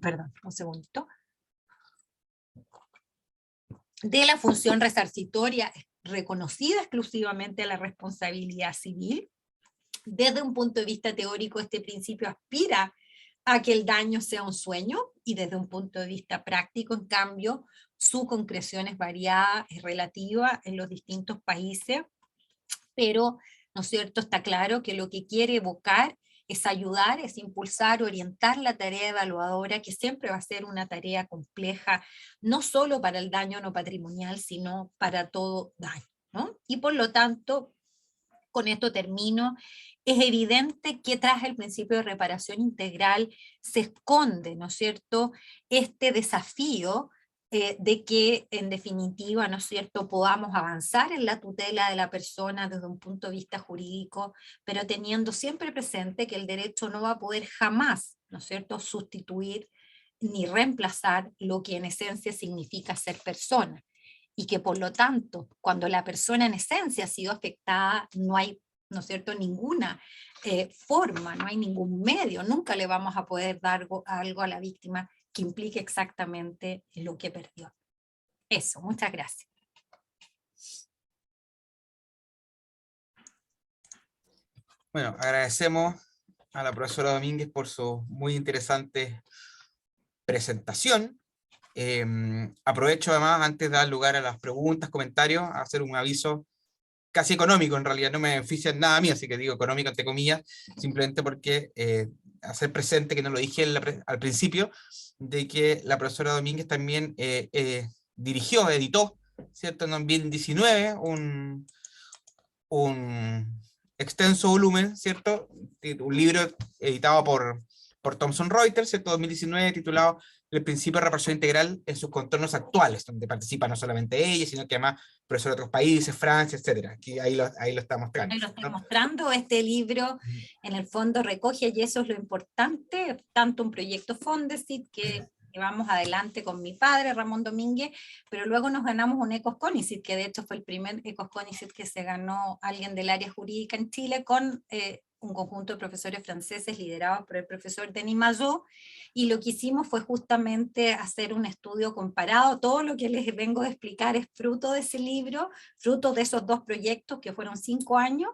perdón, un segundito, de la función resarcitoria reconocida exclusivamente a la responsabilidad civil. Desde un punto de vista teórico, este principio aspira a que el daño sea un sueño, y desde un punto de vista práctico, en cambio, su concreción es variada, es relativa en los distintos países, pero, ¿no es cierto?, está claro que lo que quiere evocar es ayudar, es impulsar, orientar la tarea evaluadora, que siempre va a ser una tarea compleja, no solo para el daño no patrimonial, sino para todo daño, ¿no? Y por lo tanto, con esto termino, es evidente que tras el principio de reparación integral se esconde, ¿no es cierto?, este desafío de que en definitiva, ¿no es cierto?, podamos avanzar en la tutela de la persona desde un punto de vista jurídico, pero teniendo siempre presente que el derecho no va a poder jamás, ¿no es cierto?, sustituir ni reemplazar lo que en esencia significa ser persona, y que por lo tanto, cuando la persona en esencia ha sido afectada, no hay, ¿no es cierto?, ninguna forma, no hay ningún medio, nunca le vamos a poder dar algo a la víctima que implique exactamente lo que perdió. Eso, muchas gracias. Bueno, agradecemos a la profesora Domínguez por su muy interesante presentación. Aprovecho además, antes de dar lugar a las preguntas, comentarios, a hacer un aviso casi económico, en realidad no me beneficia en nada a mí, así que digo económico entre comillas, simplemente porque hacer presente, que no lo dije al principio, de que la profesora Domínguez también dirigió, editó, ¿cierto?, en 2019 un extenso volumen, ¿cierto?, un libro editado por Thomson Reuters, ¿cierto?, 2019, titulado El principio de reparación integral en sus contornos actuales, donde participa no solamente ella, sino que además profesores de otros países, Francia, etcétera. Aquí ahí lo está mostrando. Ahí lo estoy mostrando, este libro en el fondo recoge, y eso es lo importante, tanto un proyecto Fondesit que llevamos adelante con mi padre, Ramón Domínguez, pero luego nos ganamos un Ecos Conicet, que de hecho fue el primer Ecos Conicet que se ganó alguien del área jurídica en Chile, con un conjunto de profesores franceses liderados por el profesor Denis Maillot, y lo que hicimos fue justamente hacer un estudio comparado. Todo lo que les vengo a explicar es fruto de ese libro, fruto de esos dos proyectos que fueron 5 años,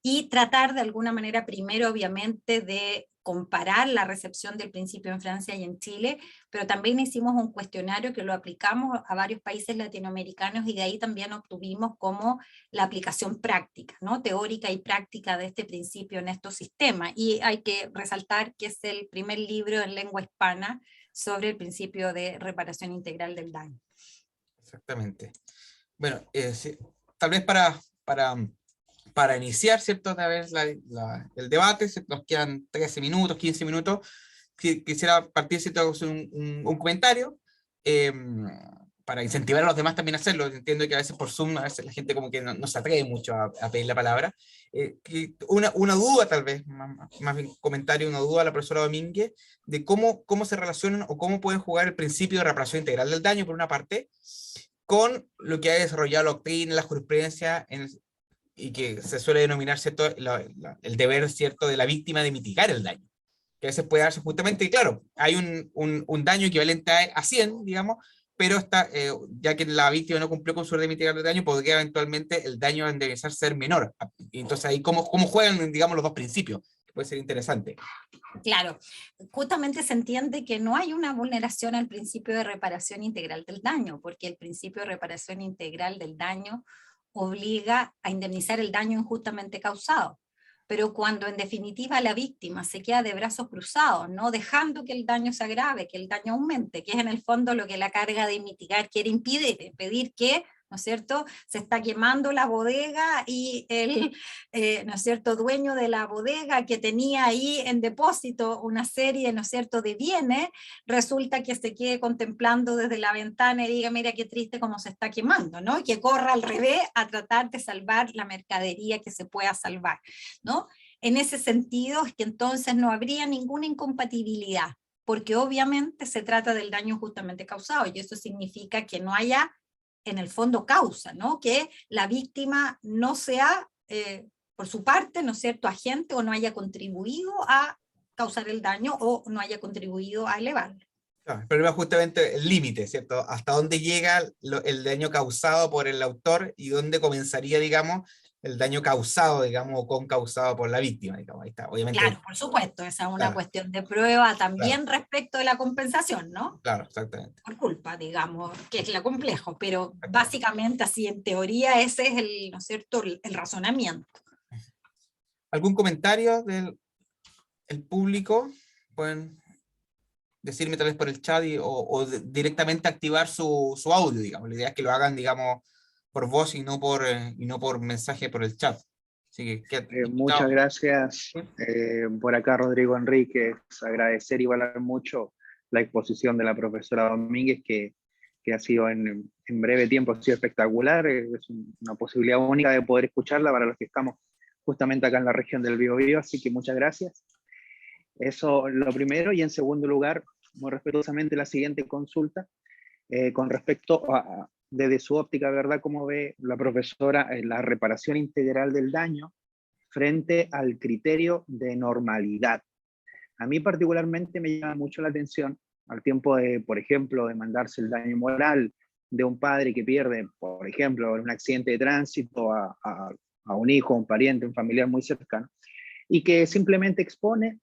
y tratar de alguna manera primero obviamente de comparar la recepción del principio en Francia y en Chile, pero también hicimos un cuestionario que lo aplicamos a varios países latinoamericanos, y de ahí también obtuvimos como la aplicación práctica, ¿no?, teórica y práctica de este principio en estos sistemas. Y hay que resaltar que es el primer libro en lengua hispana sobre el principio de reparación integral del daño. Exactamente. Bueno, sí, tal vez para iniciar, ¿cierto?, de ver el debate, nos quedan 13 minutos, 15 minutos, quisiera partir, ¿cierto?, con un comentario, para incentivar a los demás también a hacerlo. Entiendo que a veces por Zoom, a veces la gente como que no se atreve mucho a pedir la palabra. Una duda tal vez, más bien comentario, una duda a la profesora Domínguez, de cómo se relacionan o cómo pueden jugar el principio de reparación integral del daño, por una parte, con lo que ha desarrollado la doctrina, la jurisprudencia, y que se suele denominar, ¿cierto?, el deber, ¿cierto?, de la víctima de mitigar el daño, que a veces puede darse justamente, y claro, hay un daño equivalente a 100, digamos, pero ya que la víctima no cumplió con su orden de mitigar el daño, podría eventualmente el daño a indemnizar ser menor. Y entonces ahí, ¿cómo juegan, digamos, los dos principios? Puede ser interesante. Claro, justamente se entiende que no hay una vulneración al principio de reparación integral del daño, porque el principio de reparación integral del daño obliga a indemnizar el daño injustamente causado. Pero cuando en definitiva la víctima se queda de brazos cruzados, no dejando que el daño se agrave, que el daño aumente, que es en el fondo lo que la carga de mitigar quiere impedir que, ¿no es cierto?, se está quemando la bodega y el, ¿no es cierto?, dueño de la bodega que tenía ahí en depósito una serie, ¿no es cierto?, de bienes, resulta que se quede contemplando desde la ventana y diga, mira qué triste cómo se está quemando, ¿no? Y que corra al revés a tratar de salvar la mercadería que se pueda salvar, ¿no? En ese sentido es que entonces no habría ninguna incompatibilidad, porque obviamente se trata del daño justamente causado, y eso significa que no haya en el fondo causa, ¿no? Que la víctima no sea, por su parte, ¿no es cierto?, agente o no haya contribuido a causar el daño o no haya contribuido a elevarlo. Claro, el problema es justamente el límite, ¿cierto? Hasta dónde llega el daño causado por el autor y dónde comenzaría, digamos, el daño causado, digamos, o concausado por la víctima, digamos. Ahí está, obviamente. Claro, por supuesto, esa es una Claro, cuestión de prueba claro, también respecto de la compensación, ¿no? claro, exactamente. Por culpa, digamos, que es lo complejo, pero Exactamente. básicamente así en teoría ese es el, ¿no es cierto?, el razonamiento. ¿Algún comentario del el público? Pueden decirme tal vez por el chat directamente activar su audio, digamos. La idea es que lo hagan, digamos, por voz y no por mensaje por el chat. Así que queda Muchas invitado. gracias. ¿Sí? Por acá, Rodrigo Enríquez, agradecer y valorar mucho la exposición de la profesora Domínguez, que ha sido en breve tiempo, ha sido espectacular. Es una posibilidad única de poder escucharla para los que estamos justamente acá en la región del Biobío, así que muchas gracias. Eso lo primero, y en segundo lugar, muy respetuosamente la siguiente consulta, con respecto desde su óptica, ¿verdad?, cómo ve la profesora la reparación integral del daño frente al criterio de normalidad. A mí particularmente me llama mucho la atención al tiempo de, por ejemplo, demandarse el daño moral de un padre que pierde, por ejemplo, en un accidente de tránsito a un hijo, un pariente, un familiar muy cercano, y que simplemente expone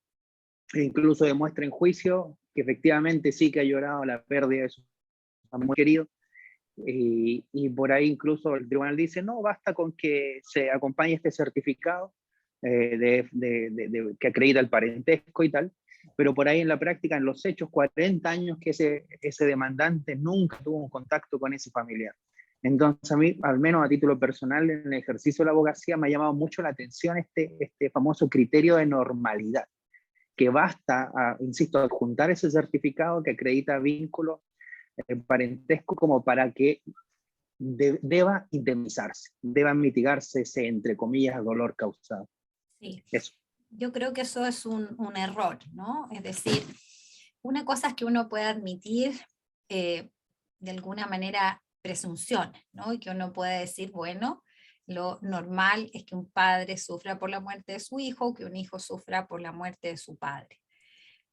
e incluso demuestra en juicio que efectivamente sí que ha llorado la pérdida de su muy querido, y por ahí incluso el tribunal dice, no, basta con que se acompañe este certificado que acredita el parentesco y tal, pero por ahí en la práctica, en los hechos, 40 años que ese demandante nunca tuvo un contacto con ese familiar. Entonces a mí, al menos a título personal, en el ejercicio de la abogacía me ha llamado mucho la atención este famoso criterio de normalidad, que basta, insisto, adjuntar ese certificado que acredita vínculos parentesco como para que deba indemnizarse, deba mitigarse ese, entre comillas, dolor causado. Sí. Eso. Yo creo que eso es un error, ¿no? Es decir, una cosa es que uno pueda admitir de alguna manera presunciones, ¿no? Y que uno pueda decir, bueno, lo normal es que un padre sufra por la muerte de su hijo, que un hijo sufra por la muerte de su padre.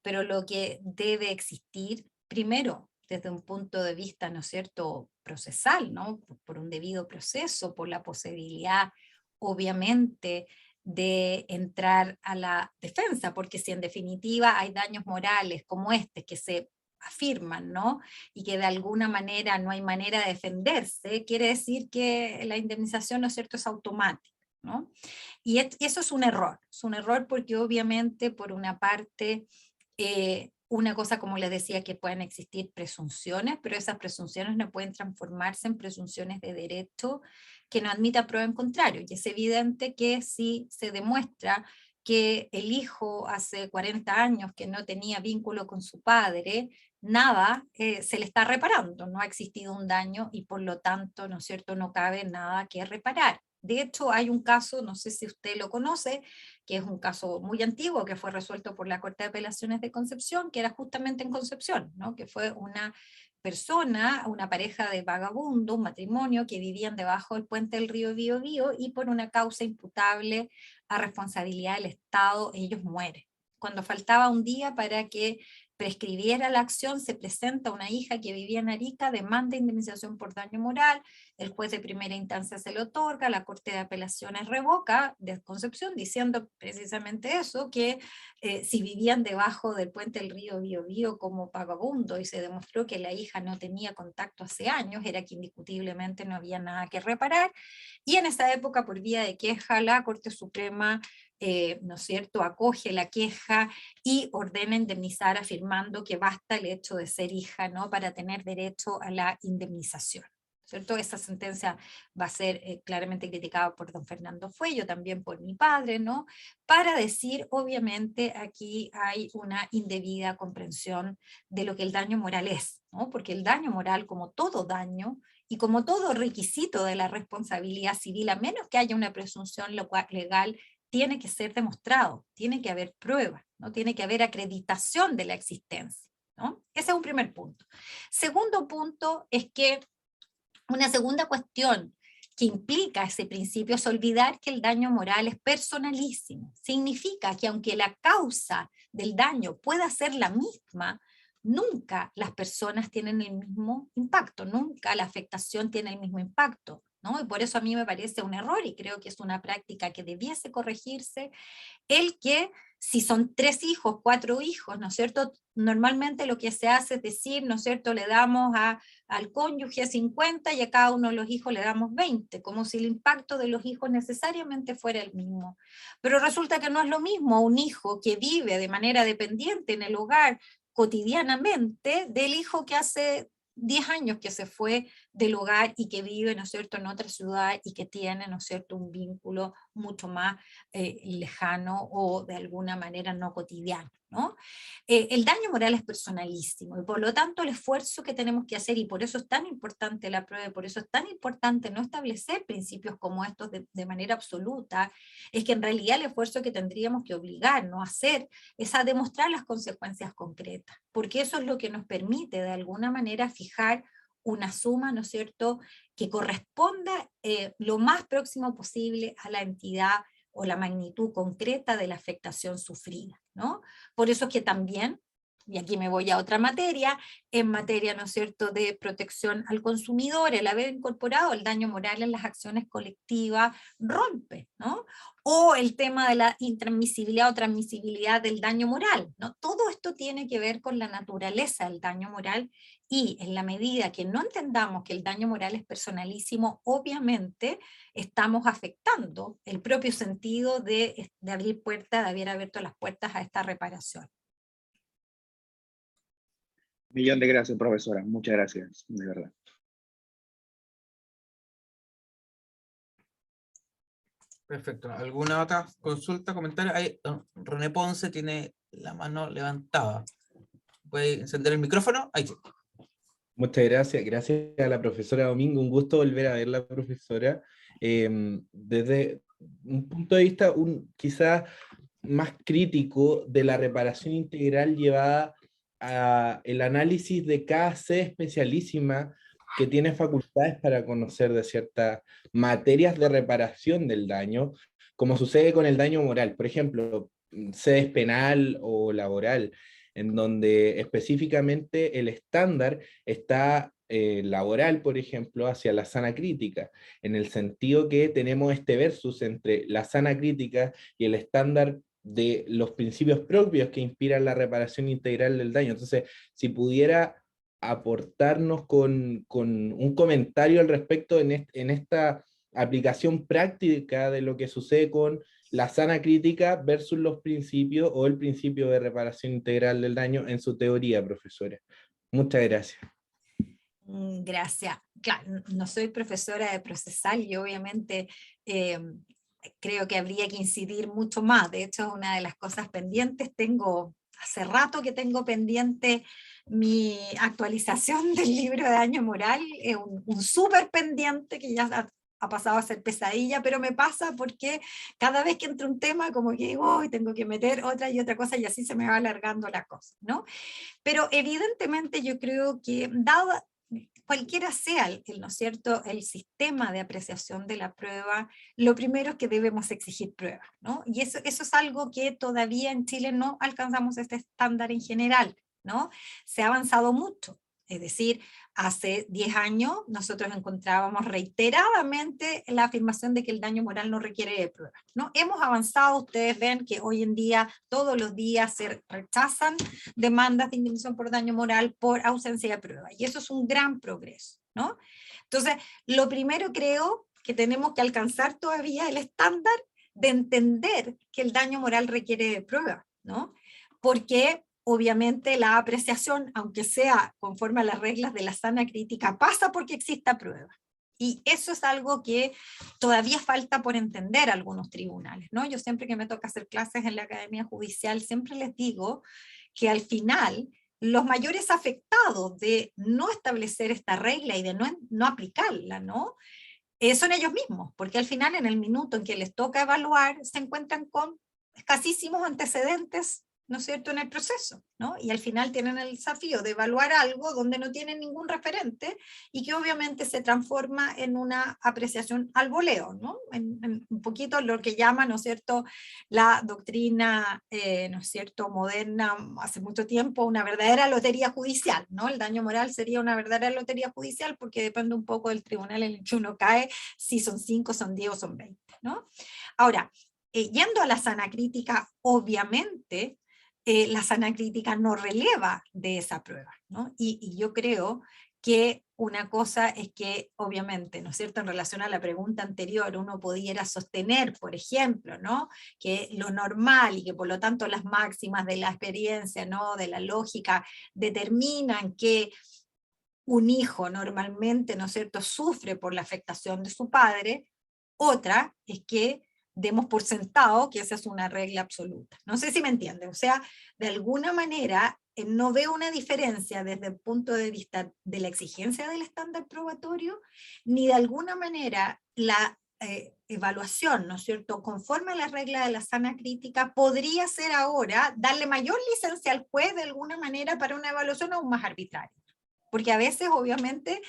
Pero lo que debe existir, primero, desde un punto de vista, ¿no es cierto?, procesal, ¿no?, por un debido proceso, por la posibilidad, obviamente, de entrar a la defensa, porque si en definitiva hay daños morales como este que se afirman, ¿no?, y que de alguna manera no hay manera de defenderse, quiere decir que la indemnización, ¿no es cierto?, es automática, ¿no? Y eso es un error porque obviamente por una parte una cosa, como les decía, que pueden existir presunciones, pero esas presunciones no pueden transformarse en presunciones de derecho que no admita prueba en contrario. Y es evidente que si se demuestra que el hijo hace 40 años que no tenía vínculo con su padre, nada se le está reparando, no ha existido un daño y por lo tanto, ¿no es cierto?, no cabe nada que reparar. De hecho, hay un caso, no sé si usted lo conoce, que es un caso muy antiguo que fue resuelto por la Corte de Apelaciones de Concepción, que era justamente en Concepción, ¿no?, que fue una persona, una pareja de vagabundo, un matrimonio que vivían debajo del puente del río Biobío y por una causa imputable a responsabilidad del Estado, ellos mueren. Cuando faltaba un día para que prescribiera la acción, se presenta una hija que vivía en Arica, demanda indemnización por daño moral, el juez de primera instancia se le otorga, la Corte de Apelaciones revoca de Concepción, diciendo precisamente eso, que si vivían debajo del puente del río Biobío como vagabundo, y se demostró que la hija no tenía contacto hace años, era que indiscutiblemente no había nada que reparar, y en esa época, por vía de queja, la Corte Suprema ¿no es cierto?, acoge la queja y ordena indemnizar, afirmando que basta el hecho de ser hija, ¿no?, para tener derecho a la indemnización, ¿cierto? Esa sentencia va a ser claramente criticada por don Fernando Fuello, también por mi padre, ¿no?, para decir, obviamente, aquí hay una indebida comprensión de lo que el daño moral es, ¿no?, porque el daño moral, como todo daño, y como todo requisito de la responsabilidad civil, a menos que haya una presunción legal, tiene que ser demostrado, tiene que haber pruebas, ¿no? Tiene que haber acreditación de la existencia, ¿no? Ese es un primer punto. Segundo punto es que una segunda cuestión que implica ese principio es olvidar que el daño moral es personalísimo. Significa que aunque la causa del daño pueda ser la misma, nunca las personas tienen el mismo impacto, nunca la afectación tiene el mismo impacto, ¿no? Y por eso a mí me parece un error y creo que es una práctica que debiese corregirse, el que si son 3 hijos, 4 hijos, ¿no es cierto? Normalmente lo que se hace es decir, ¿no es cierto?, le damos al cónyuge 50 y a cada uno de los hijos le damos 20, como si el impacto de los hijos necesariamente fuera el mismo. Pero resulta que no es lo mismo un hijo que vive de manera dependiente en el hogar cotidianamente del hijo que hace 10 años que se fue del hogar y que vive, ¿no es cierto?, en otra ciudad y que tiene, ¿no es cierto?, un vínculo mucho más lejano o de alguna manera no cotidiano, ¿no? El daño moral es personalísimo y por lo tanto el esfuerzo que tenemos que hacer, y por eso es tan importante la prueba, y por eso es tan importante no establecer principios como estos de manera absoluta, es que en realidad el esfuerzo que tendríamos que obligarnos a hacer es a demostrar las consecuencias concretas, porque eso es lo que nos permite de alguna manera fijar una suma, ¿no es cierto?, que corresponda lo más próximo posible a la entidad o la magnitud concreta de la afectación sufrida, ¿no? Por eso es que también, y aquí me voy a otra materia, en materia, ¿no es cierto?, de protección al consumidor, el haber incorporado el daño moral en las acciones colectivas rompe, ¿no? O el tema de la intransmisibilidad o transmisibilidad del daño moral, ¿no? Todo esto tiene que ver con la naturaleza del daño moral, y en la medida que no entendamos que el daño moral es personalísimo, obviamente estamos afectando el propio sentido de abrir puertas, de haber abierto las puertas a esta reparación. Millón de gracias, profesora. Muchas gracias, de verdad. Perfecto. ¿Alguna otra consulta, comentario? Ahí, René Ponce tiene la mano levantada. ¿Puede encender el micrófono? Ahí sí. Muchas gracias. Gracias a la profesora Domingo. Un gusto volver a verla, profesora. Desde un punto de vista quizás más crítico de la reparación integral llevada a el análisis de cada sede especialísima que tiene facultades para conocer de ciertas materias de reparación del daño, como sucede con el daño moral. Por ejemplo, sedes penal o laboral, en donde específicamente el estándar está laboral, por ejemplo, hacia la sana crítica, en el sentido que tenemos este versus entre la sana crítica y el estándar de los principios propios que inspiran la reparación integral del daño. Entonces, si pudiera aportarnos con un comentario al respecto en esta aplicación práctica de lo que sucede con la sana crítica versus los principios o el principio de reparación integral del daño en su teoría, profesora. Muchas gracias. Gracias. Claro, no soy profesora de procesal y obviamente creo que habría que incidir mucho más. De hecho, es una de las cosas pendientes. Hace rato que tengo pendiente mi actualización del libro de daño moral, es un súper pendiente que ya ha pasado a ser pesadilla, pero me pasa porque cada vez que entro un tema como que digo, tengo que meter otra y otra cosa y así se me va alargando la cosa, ¿no? Pero evidentemente yo creo que dado cualquiera sea ¿no es cierto?, el sistema de apreciación de la prueba, lo primero es que debemos exigir pruebas, ¿no? Y eso es algo que todavía en Chile no alcanzamos este estándar en general, ¿no? Se ha avanzado mucho. Es decir, hace 10 años nosotros encontrábamos reiteradamente la afirmación de que el daño moral no requiere de pruebas, ¿no? Hemos avanzado, ustedes ven que hoy en día, todos los días se rechazan demandas de indemnización por daño moral por ausencia de pruebas, y eso es un gran progreso, ¿no? Entonces, lo primero creo que tenemos que alcanzar todavía el estándar de entender que el daño moral requiere de pruebas, ¿no? Porque obviamente la apreciación, aunque sea conforme a las reglas de la sana crítica, pasa porque exista prueba. Y eso es algo que todavía falta por entender a algunos tribunales, ¿no? Yo siempre que me toca hacer clases en la Academia Judicial, siempre les digo que al final los mayores afectados de no establecer esta regla y de no aplicarla, ¿no? Son ellos mismos, porque al final en el minuto en que les toca evaluar, se encuentran con escasísimos antecedentes, ¿no es cierto?, en el proceso, ¿no? Y al final tienen el desafío de evaluar algo donde no tienen ningún referente y que obviamente se transforma en una apreciación al voleo, ¿no? En un poquito lo que llama, ¿no es cierto?, la doctrina, ¿no es cierto?, moderna, hace mucho tiempo, una verdadera lotería judicial, ¿no? El daño moral sería una verdadera lotería judicial porque depende un poco del tribunal en el que uno cae, si son 5, son 10 o son 20, ¿no? Ahora, yendo a la sana crítica, obviamente, la sana crítica no releva de esa prueba, ¿no? Y yo creo que una cosa es que, obviamente, ¿no es cierto?, en relación a la pregunta anterior, uno pudiera sostener, por ejemplo, ¿no?, que lo normal y que por lo tanto las máximas de la experiencia, ¿no?, de la lógica, determinan que un hijo normalmente, ¿no es cierto?, sufre por la afectación de su padre. Otra es que demos por sentado que esa es una regla absoluta. No sé si me entienden. O sea, de alguna manera no veo una diferencia desde el punto de vista de la exigencia del estándar probatorio, ni de alguna manera la evaluación, ¿no es cierto?, conforme a la regla de la sana crítica, podría ser ahora darle mayor licencia al juez de alguna manera para una evaluación aún más arbitraria. Porque a veces, obviamente,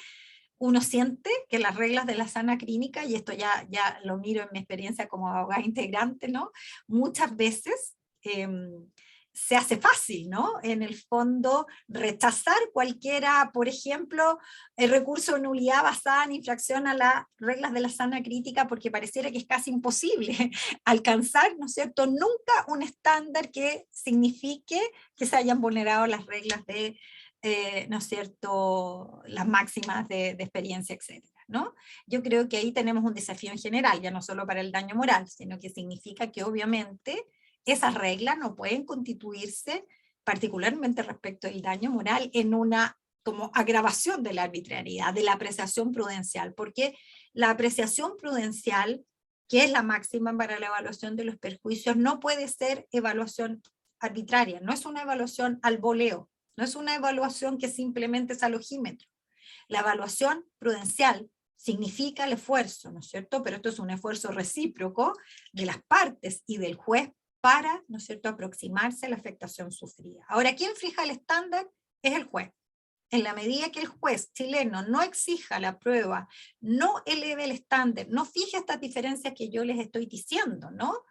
uno siente que las reglas de la sana clínica, y esto ya lo miro en mi experiencia como abogada integrante, ¿no?, muchas veces se hace fácil, ¿no?, en el fondo rechazar cualquiera, por ejemplo, el recurso de nulidad basada en infracción a las reglas de la sana crítica, porque pareciera que es casi imposible alcanzar, ¿no es cierto?, nunca un estándar que signifique que se hayan vulnerado las reglas de ¿no es cierto?, las máximas de experiencia, etcétera, ¿no? Yo creo que ahí tenemos un desafío en general, ya no solo para el daño moral, sino que significa que obviamente esas reglas no pueden constituirse, particularmente respecto del daño moral, en una como agravación de la arbitrariedad, de la apreciación prudencial, porque la apreciación prudencial, que es la máxima para la evaluación de los perjuicios, no puede ser evaluación arbitraria, no es una evaluación al voleo. No es una evaluación que simplemente es al ojímetro. La evaluación prudencial significa el esfuerzo, ¿no es cierto? Pero esto es un esfuerzo recíproco de las partes y del juez para, ¿no es cierto?, aproximarse a la afectación sufrida. Ahora, ¿quién fija el estándar? Es el juez. En la medida que el juez chileno no exija la prueba, no eleve el estándar, no fije estas diferencias que yo les estoy diciendo, ¿no?,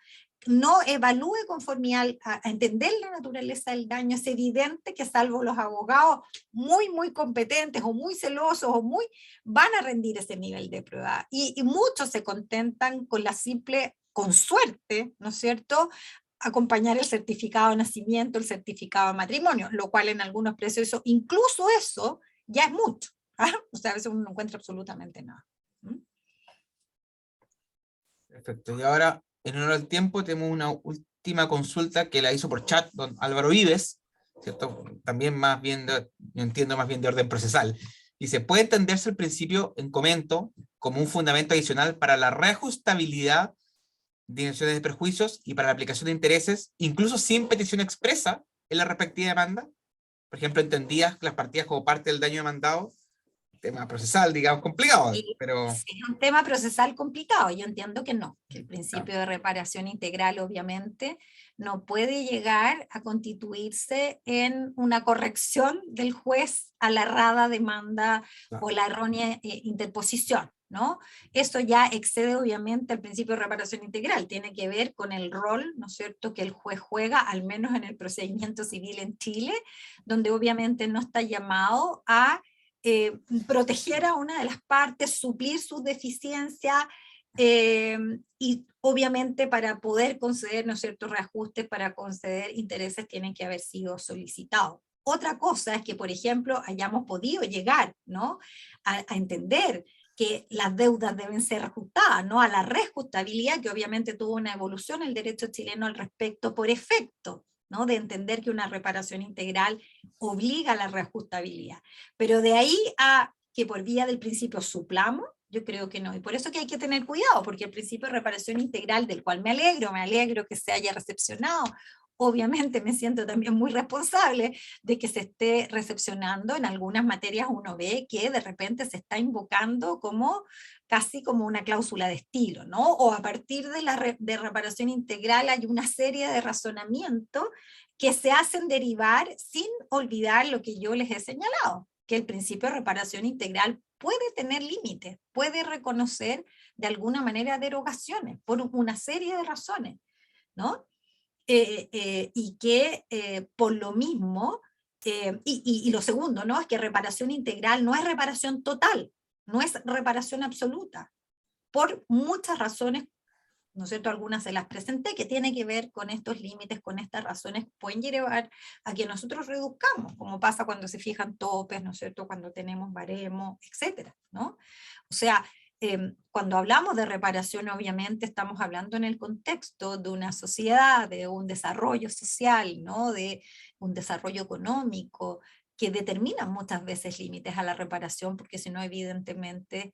no evalúe conforme a entender la naturaleza del daño, es evidente que salvo los abogados muy competentes o muy celosos o van a rendir ese nivel de prueba. Y muchos se contentan con la simple, con suerte, ¿no es cierto?, acompañar el certificado de nacimiento, el certificado de matrimonio, lo cual en algunos procesos, incluso eso, ya es mucho. ¿Ah? O sea, a veces uno no encuentra absolutamente nada. ¿Mm? Perfecto. Y ahora, en honor al tiempo, tenemos una última consulta que la hizo por chat don Álvaro Vives, ¿cierto? También más bien, yo entiendo más bien de orden procesal. Dice, ¿puede entenderse el principio en comento como un fundamento adicional para la reajustabilidad de indemnizaciones de perjuicios y para la aplicación de intereses, incluso sin petición expresa en la respectiva demanda? Por ejemplo, ¿entendías las partidas como parte del daño demandado? tema procesal, digamos, complicado, Y pero... si es un tema procesal complicado, yo entiendo que no, que el Claro. principio de reparación integral obviamente no puede llegar a constituirse en una corrección del juez a la errada demanda Claro. o la errónea interposición, ¿no? Eso ya excede obviamente el principio de reparación integral, tiene que ver con el rol, ¿no es cierto?, que el juez juega, al menos en el procedimiento civil en Chile, donde obviamente no está llamado a proteger a una de las partes, suplir sus deficiencias, y obviamente para poder conceder, ¿no es cierto?, reajustes, para conceder intereses, tienen que haber sido solicitados. Otra cosa es que, por ejemplo, hayamos podido llegar, ¿no?, a entender que las deudas deben ser reajustadas, ¿no?, a la reajustabilidad, que obviamente tuvo una evolución el derecho chileno al respecto por efecto, ¿no?, de entender que una reparación integral obliga a la reajustabilidad. Pero de ahí a que por vía del principio suplamos, yo creo que no. Y por eso que hay que tener cuidado, porque el principio de reparación integral, del cual me alegro que se haya recepcionado, obviamente me siento también muy responsable de que se esté recepcionando. En algunas materias uno ve que de repente se está invocando como casi como una cláusula de estilo, ¿no? O a partir de la de reparación integral hay una serie de razonamientos que se hacen derivar sin olvidar lo que yo les he señalado, que el principio de reparación integral puede tener límites, puede reconocer de alguna manera derogaciones por una serie de razones, ¿no? Y que por lo mismo, y lo segundo, ¿no?, es que reparación integral no es reparación total, no es reparación absoluta, por muchas razones, ¿no es cierto? Algunas se las presenté, que tiene que ver con estos límites, con estas razones, pueden llevar a que nosotros reduzcamos, como pasa cuando se fijan topes, ¿no es cierto?, cuando tenemos baremos, etcétera, ¿no? O sea, cuando hablamos de reparación, obviamente estamos hablando en el contexto de una sociedad, de un desarrollo social, ¿no?, de un desarrollo económico, que determina muchas veces límites a la reparación, porque si no, evidentemente,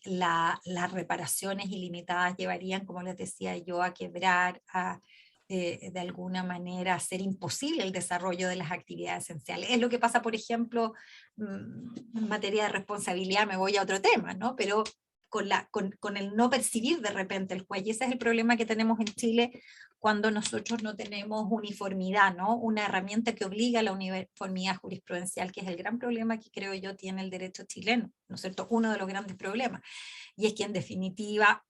las reparaciones ilimitadas llevarían, como les decía yo, a quebrar, a de alguna manera hacer imposible el desarrollo de las actividades esenciales. Es lo que pasa, por ejemplo, en materia de responsabilidad, me voy a otro tema, ¿no? Pero con el no percibir de repente el juez, y ese es el problema que tenemos en Chile cuando nosotros no tenemos uniformidad, ¿no? Una herramienta que obliga a la uniformidad jurisprudencial, que es el gran problema que creo yo tiene el derecho chileno, ¿no es cierto? Uno de los grandes problemas, y es que en definitiva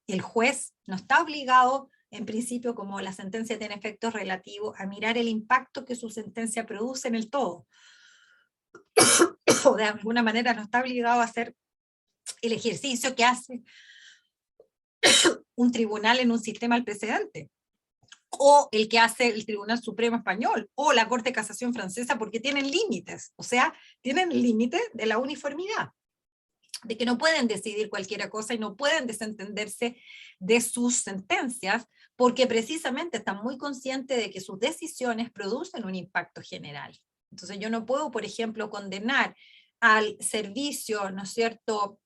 el juez no está obligado, en principio, como la sentencia tiene efectos relativos, a mirar el impacto que su sentencia produce en el todo. O de alguna manera no está obligado a hacer el ejercicio que hace un tribunal en un sistema al precedente, o el que hace el Tribunal Supremo Español, o la Corte de Casación Francesa, porque tienen límites, o sea, tienen el límite de la uniformidad, de que no pueden decidir cualquier cosa y no pueden desentenderse de sus sentencias, porque precisamente están muy conscientes de que sus decisiones producen un impacto general. Entonces yo no puedo, por ejemplo, condenar al servicio, ¿no es cierto?,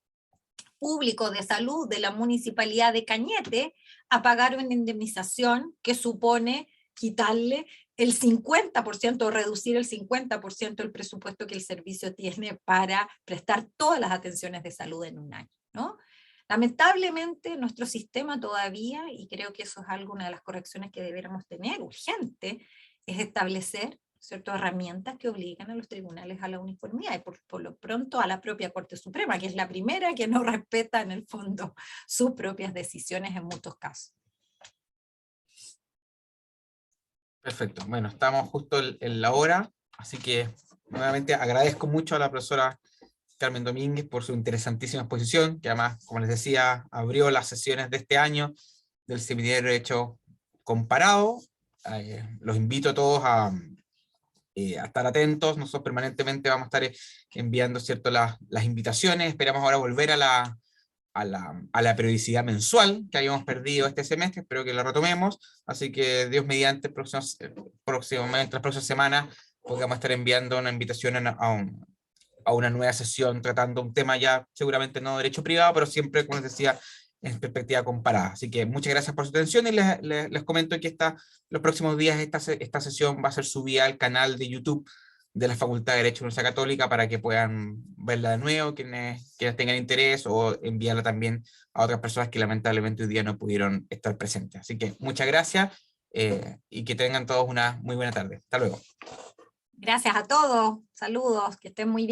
público de salud de la municipalidad de Cañete a pagar una indemnización que supone quitarle el 50% o reducir el 50% del presupuesto que el servicio tiene para prestar todas las atenciones de salud en un año, ¿no? Lamentablemente nuestro sistema todavía, y creo que eso es alguna de las correcciones que deberíamos tener urgente, es establecer, ¿cierto?, herramientas que obligan a los tribunales a la uniformidad, y por lo pronto a la propia Corte Suprema, que es la primera que no respeta en el fondo sus propias decisiones en muchos casos. Perfecto, bueno, estamos justo en la hora, así que nuevamente agradezco mucho a la profesora Carmen Domínguez por su interesantísima exposición, que además, como les decía, abrió las sesiones de este año del Seminario de Derecho Comparado. Los invito a todos a estar atentos. Nosotros permanentemente vamos a estar enviando, ¿cierto?, las invitaciones. Esperamos ahora volver a la periodicidad mensual que habíamos perdido este semestre. Espero que la retomemos, así que Dios mediante próximamente, las próximas semanas podamos estar enviando una invitación a una nueva sesión tratando un tema ya seguramente no de derecho privado, pero siempre, como les decía, en perspectiva comparada. Así que muchas gracias por su atención, y les comento que los próximos días esta sesión va a ser subida al canal de YouTube de la Facultad de Derecho de la Universidad Católica para que puedan verla de nuevo, quienes tengan interés, o enviarla también a otras personas que lamentablemente hoy día no pudieron estar presentes. Así que muchas gracias y que tengan todos una muy buena tarde. Hasta luego. Gracias a todos, saludos, que estén muy bien.